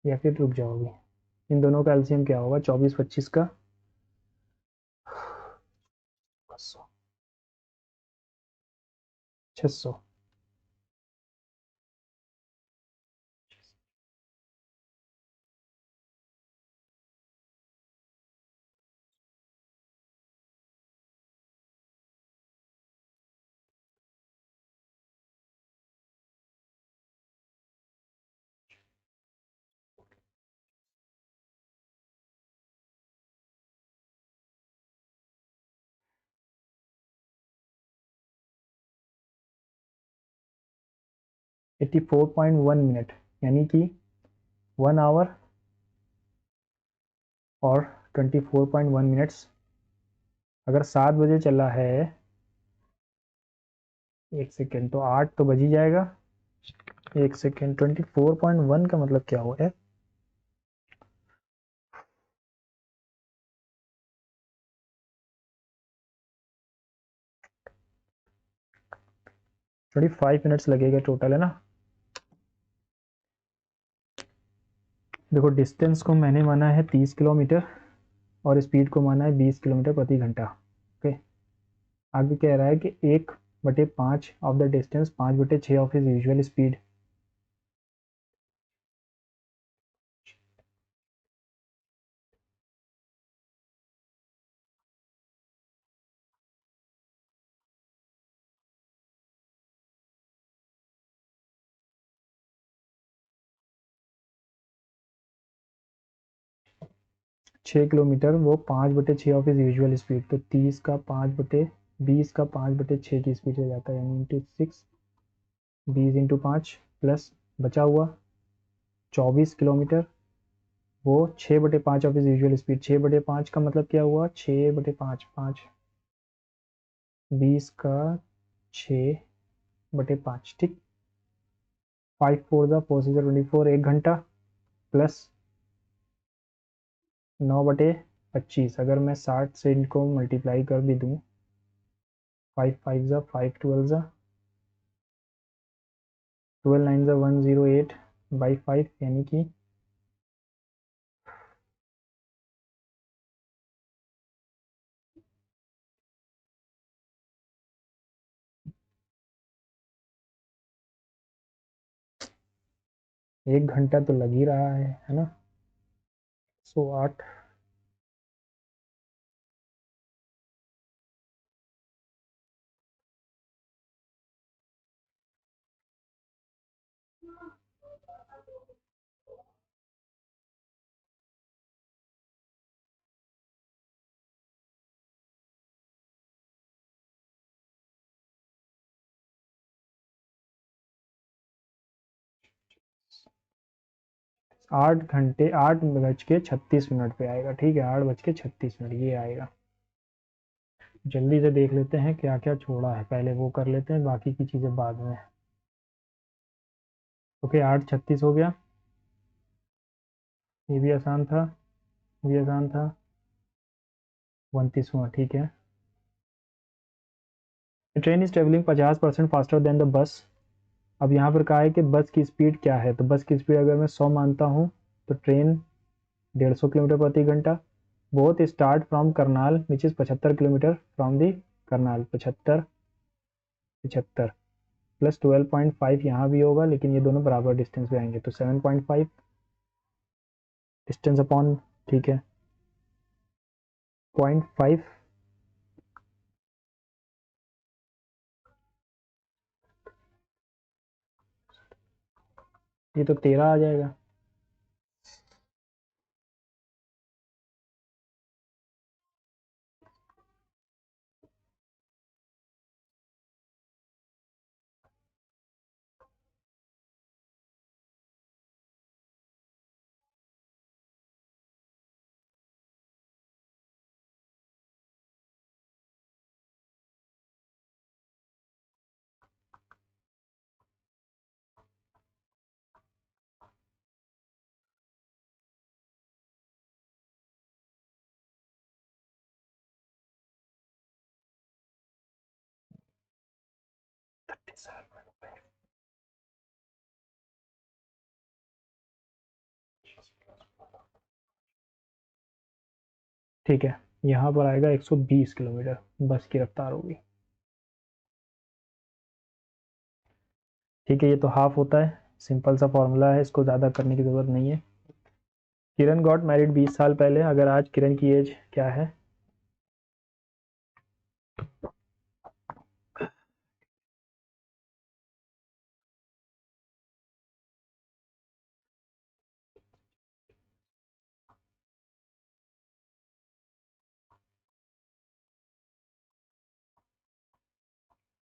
या फिर रुक जाओगे। इन दोनों का एलसीएम क्या होगा? 24/25 का 600। 84.1 मिनट, यानी कि 1 आवर और 24.1 मिनट्स। अगर 7 बजे चला है, एक सेकेंड, तो 8 तो बज ही जाएगा। एक सेकेंड, 24.1 का मतलब क्या हुआ है? ट्वेंटी 5 मिनट्स लगेगा टोटल, है ना। देखो, डिस्टेंस को मैंने माना है 30 किलोमीटर और स्पीड को माना है 20 किलोमीटर प्रति घंटा। ओके, आगे कह रहा है कि 1/5 of the distance 5/6 of his usual speed. छः किलोमीटर वो 5/6 ऑफ इज यूजुअल स्पीड, तो 30 का 5/20 का 5/6 की स्पीड से जाता है, यानी इंटू 6, 20 इंटू 5 प्लस बचा हुआ 24 किलोमीटर, वो 6/5 ऑफ इज यूजुअल स्पीड। 6/5 का मतलब क्या हुआ? 6/5, 20 का 6/5, ठीक। 5 4 ज़ा 4 6 24, 1 घंटा प्लस 9/25। अगर मैं 60 से इनको मल्टीप्लाई कर भी दूँ 5 5 जा 5 12 जा 12 9 जा 108 बाई 5 यानी कि 1 घंटा तो लग ही रहा है ना। 108 8 घंटे 8 बज के 36 मिनट पे आएगा। ठीक है, 8 बज के 36 मिनट ये आएगा। जल्दी से देख लेते हैं क्या क्या छोड़ा है, पहले वो कर लेते हैं, बाकी की चीज़ें बाद में। ओके, 8:36 हो गया। ये भी आसान था, ये भी आसान था। 29वां, ठीक है। Train is travelling 50% faster than the bus. अब यहाँ पर कहा है कि बस की स्पीड क्या है, तो बस की स्पीड अगर मैं 100 मानता हूँ तो ट्रेन 150 किलोमीटर प्रति घंटा। Both start from Karnal which is 75 kilometre from the Karnal. 75 75 plus 12.5 यहाँ भी होगा, लेकिन ये दोनों बराबर डिस्टेंस पे आएंगे, तो 7.5 डिस्टेंस अपॉन, ठीक है, 0.5। ये तो 13 आ जाएगा। ठीक है, यहाँ पर आएगा 120 किलोमीटर बस की रफ्तार होगी। ठीक है, ये तो हाफ होता है, सिंपल सा फॉर्मूला है, इसको ज़्यादा करने की ज़रूरत नहीं है। किरण गॉट मैरिड 20 साल पहले, अगर आज किरण की एज क्या है?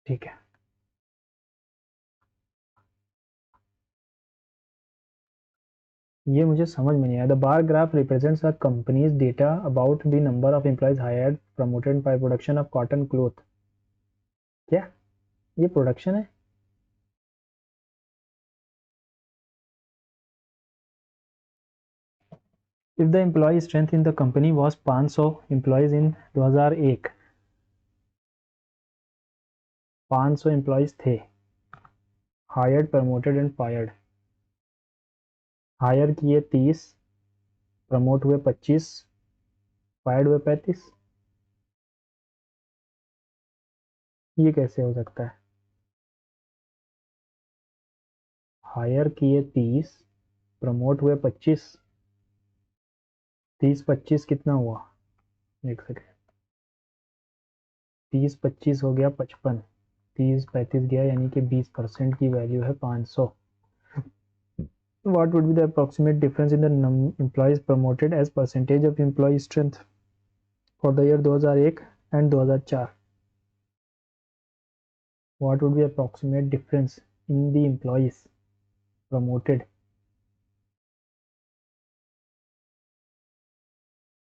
ठीक है, ये मुझे समझ में नहीं आया। The bar graph represents a company's data about the number of employees hired promoted by production of cotton cloth. क्या ये प्रोडक्शन है? If the employee strength in the company was 500 employees in 2001, 500 employees थे, hired promoted and fired, hire किए 30, प्रमोट हुए 25, फायर्ड हुए 35। ये कैसे हो सकता है? हायर किए 30, प्रमोट हुए 25, 30 25 कितना हुआ? एक सेकेंड, 30 25 हो गया 55, 30 35 गया, यानी कि 20% की वैल्यू है 500। What would be the approximate difference in the employees promoted as percentage of employee strength for the year 2001 and 2004? What would be approximate difference in the employees promoted?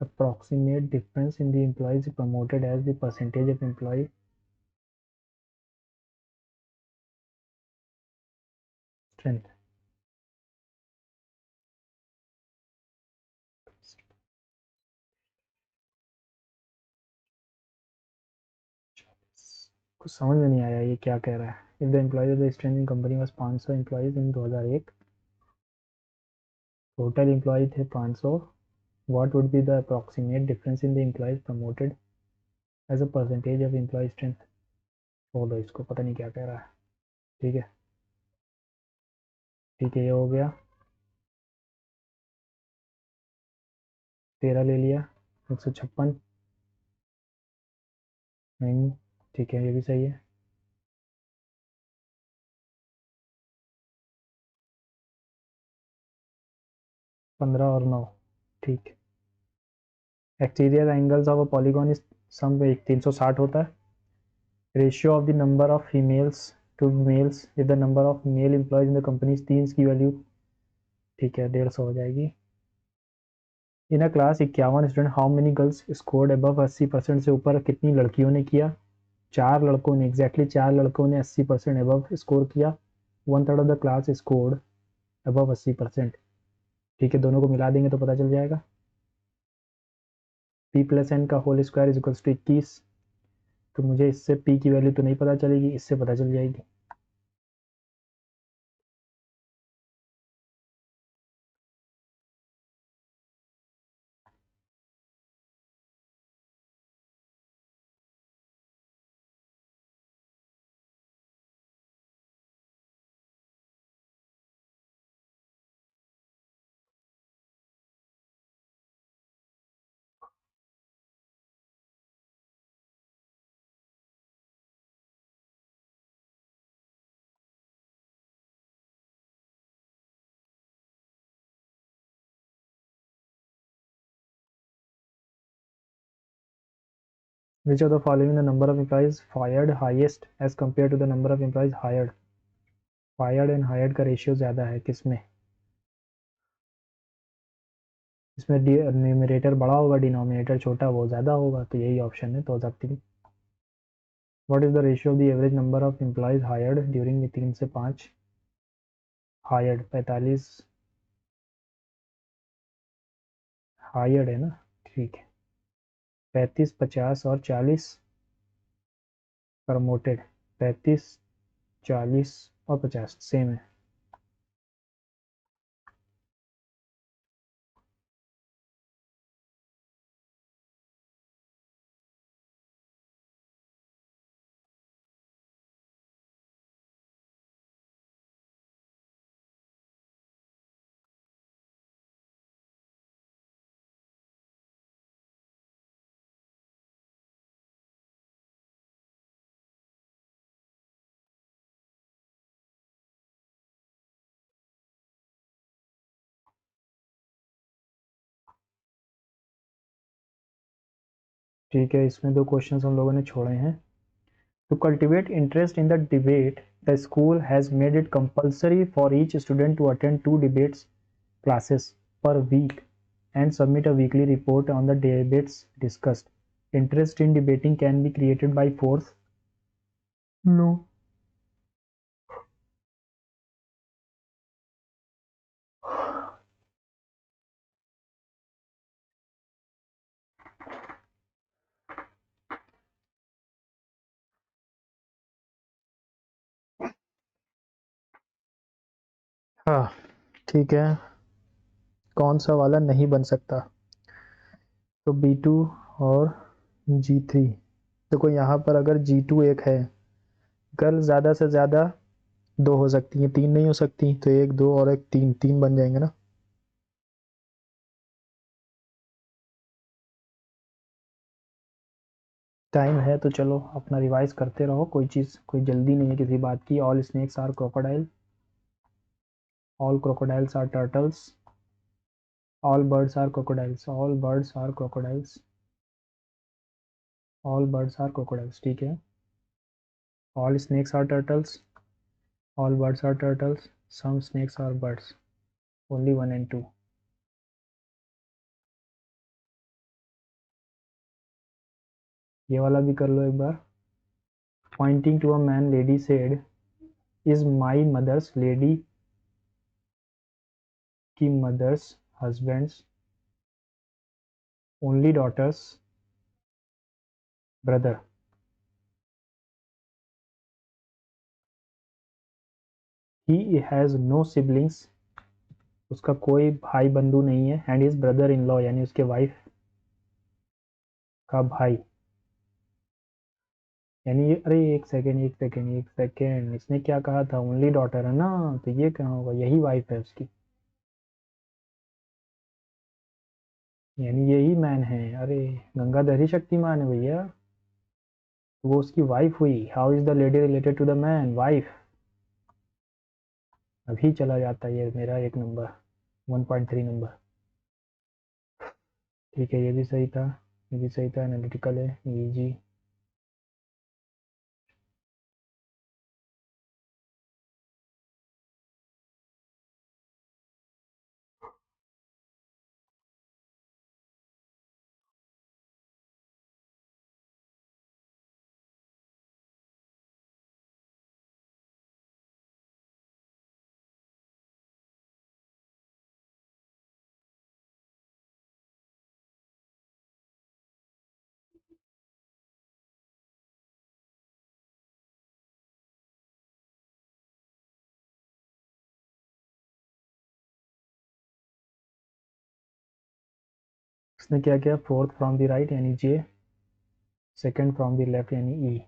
Approximate difference in the employees promoted as the percentage of employee strength. कुछ समझ में नहीं आया ये क्या कह रहा है। If the employees of the strength in company was 500 employees in 2001, total employee थे 500, what would be the approximate difference in the employees promoted as a percentage of employee strength. छोड़ो इसको, पता नहीं क्या कह रहा है। ठीक है, ठीक है, ये हो गया। 13 ले लिया, 156 नहीं, ठीक है, ये भी सही है। 15 और 9, ठीक। Exterior angles of a polygon is sum 360 होता है। Ratio of the number of females to males if the number of male employees in the company 3 की वैल्यू, ठीक है, 150 हो जाएगी। In a class 51 student how many girls scored above 80% से ऊपर कितनी लड़कियों ने किया? 4 लड़कों ने, एग्जैक्टली 4 लड़कों ने 80% अबव स्कोर किया। 1/3 of the class scored above 80%। ठीक है, दोनों को मिला देंगे तो पता चल जाएगा। p प्लस एन का whole square is equals to 21। तो मुझे इससे p की वैल्यू तो नहीं पता चलेगी, इससे पता चल जाएगी। Which of the following the number of employees fired highest as compared to the number of employees hired? Fired and hired का रेशियो ज़्यादा है किसमें? इसमें न्यूमरेटर बड़ा होगा, डिनोमिनेटर छोटा, वो ज़्यादा होगा, तो यही ऑप्शन है 2003। What is the ratio of the average number of employees hired during 3 से 5? हायर्ड 45, हायर्ड है ना, ठीक है। 35, 50 और 40 प्रमोटेड। 35, 40 और 50 सेम है। ठीक है, इसमें 2 क्वेश्चन हम लोगों ने छोड़े हैं। To cultivate interest in the debate, the school has made it compulsory for each student to attend 2 debates classes per week and submit a weekly report on the debates discussed. Interest in debating can be created by force? No. हाँ, ठीक है। कौन सा वाला नहीं बन सकता? तो B2 और G3। देखो यहाँ पर अगर G2 एक है, गर्ल ज़्यादा से ज़्यादा 2 हो सकती हैं, 3 नहीं हो सकती, तो 1, 2 और 1, 3, 3 बन जाएंगे ना। टाइम है तो चलो अपना रिवाइज करते रहो, कोई चीज़, कोई जल्दी नहीं है किसी बात की। All snakes are crocodile, all crocodiles are turtles, all birds are crocodiles, all birds are crocodiles, all birds are crocodiles, ठीक है। All snakes are turtles, all birds are turtles, some snakes are birds, only 1 and 2। ये वाला भी कर लो एक बार। Pointing to a man lady said, is my mother's, lady की mother's husband's only daughter's brother. He has no siblings, उसका कोई भाई बंधु नहीं है, and his brother in law यानी उसके वाइफ का भाई, यानी ये, अरे एक सेकेंड, इसने क्या कहा था, ओनली डॉटर है ना, तो ये क्या होगा, यही वाइफ है उसकी, यानी यही मैन है। अरे गंगाधरी शक्तिमान है भैया, वो उसकी वाइफ हुई। How is the lady related to the man, wife. अभी चला जाता है ये मेरा एक नंबर, 1.3 नंबर। ठीक है, ये भी सही था, ये भी सही था, एनालिटिकल है, इजी। उसने क्या किया, फोर्थ फ्रॉम द राइट यानी जे, सेकंड फ्रॉम द लेफ्ट यानी ई,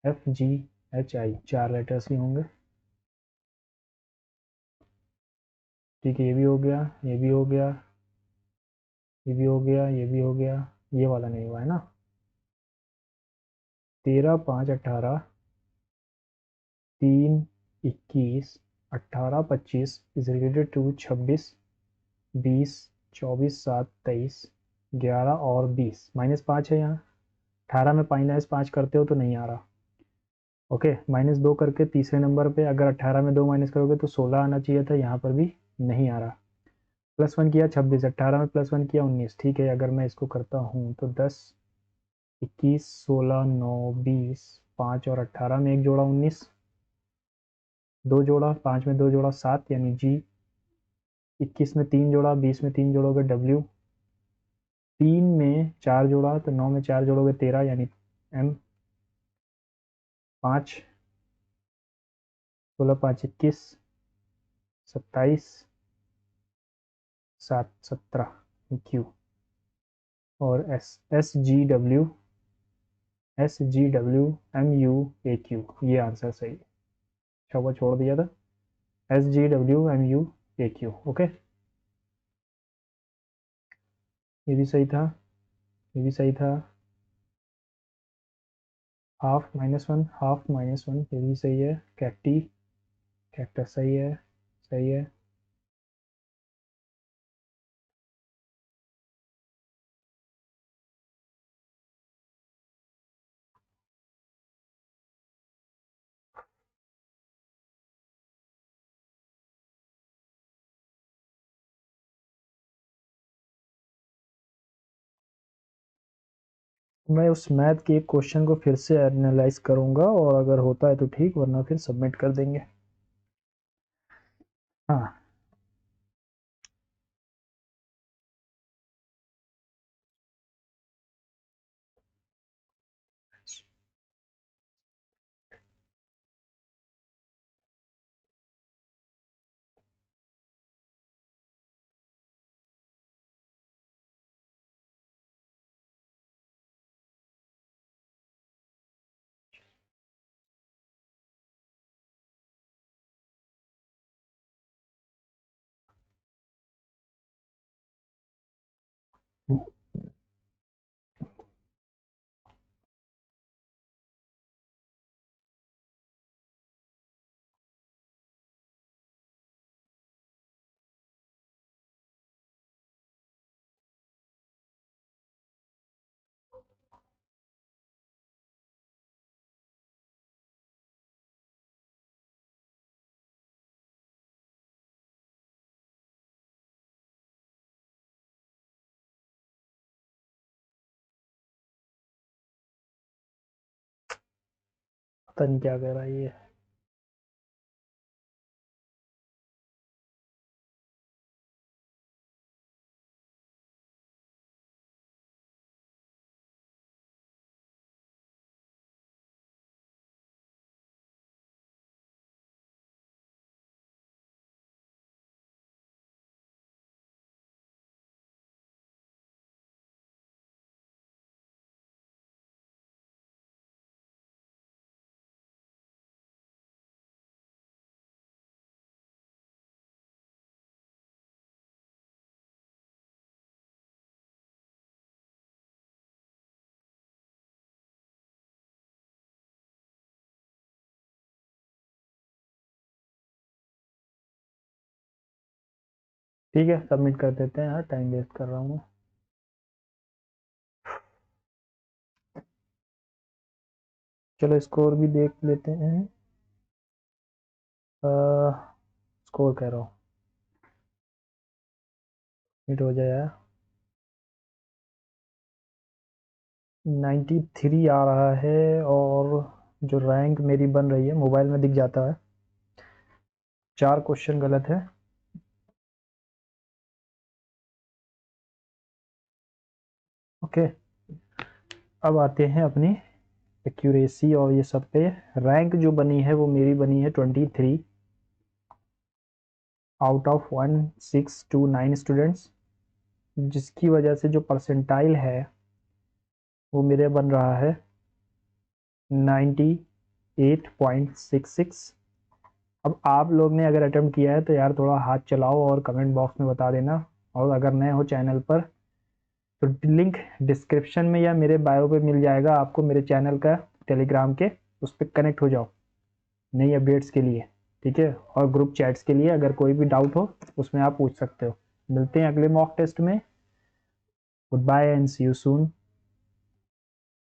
FGHI, 4 लेटर्स ही होंगे। ठीक है, ये भी हो गया, ये भी हो गया, ये भी हो गया, ये भी हो गया, ये वाला नहीं हुआ है ना। 13, 5, 18, 3, 21, 18, 25 इज रिलेटेड टू 26, 20, 24, 7, 23, 11 और 20, -5 है यहाँ। 18 में -5 करते हो तो नहीं आ रहा। ओके, -2 करके तीसरे नंबर पे अगर 18 में 2 माइनस करोगे तो 16 आना चाहिए था, यहाँ पर भी नहीं आ रहा। +1 किया 26, 18 में +1 किया 19। ठीक है, अगर मैं इसको करता हूँ तो 10, 21, 16, 9, 20, 5 और 18 में एक जोड़ा 19, 2 जोड़ा, 5 में 2 जोड़ा 7 यानी जी, 21 में 3 जोड़ा, 20 में 3 जोड़ोगे W, 3 में 4 जोड़ा तो 9 में 4 जोड़ोगे 13 यानी M, 5, 16, 5, 21, 27, 7, 17 Q, और SGW MU AQ, ये आंसर सही है। अच्छा हुआ छोड़ दिया था, SGW MU AQ। ओके, ये भी सही था, ये भी सही था। ½ - 1, ½ - 1, ये भी सही है। कैक्टी, कैक्टस सही है, सही है। मैं उस मैथ के एक क्वेश्चन को फिर से एनालाइज करूंगा, और अगर होता है तो ठीक, वरना फिर सबमिट कर देंगे। हाँ, पता नहीं क्या कह रहा है ये। ठीक है, सबमिट कर देते हैं यार, टाइम वेस्ट कर रहा हूँ मैं। चलो स्कोर भी देख लेते हैं। स्कोर कह रहा हूँ, मिट हो जाए यार। 93 आ रहा है, और जो रैंक मेरी बन रही है मोबाइल में दिख जाता है। 4 क्वेश्चन गलत है। ओके, अब आते हैं अपनी एक्यूरेसी और ये सब पे। रैंक जो बनी है वो मेरी बनी है 23 आउट ऑफ 1629 स्टूडेंट्स, जिसकी वजह से जो परसेंटाइल है वो मेरे बन रहा है 98.66। अब आप लोग ने अगर अटेम्प्ट किया है तो यार थोड़ा हाथ चलाओ और कमेंट बॉक्स में बता देना, और अगर नए हो चैनल पर तो लिंक डिस्क्रिप्शन में या मेरे बायो पे मिल जाएगा आपको, मेरे चैनल का टेलीग्राम के, उस पर कनेक्ट हो जाओ नई अपडेट्स के लिए, ठीक है। और ग्रुप चैट्स के लिए अगर कोई भी डाउट हो उसमें आप पूछ सकते हो। मिलते हैं अगले मॉक टेस्ट में। Goodbye and see you soon.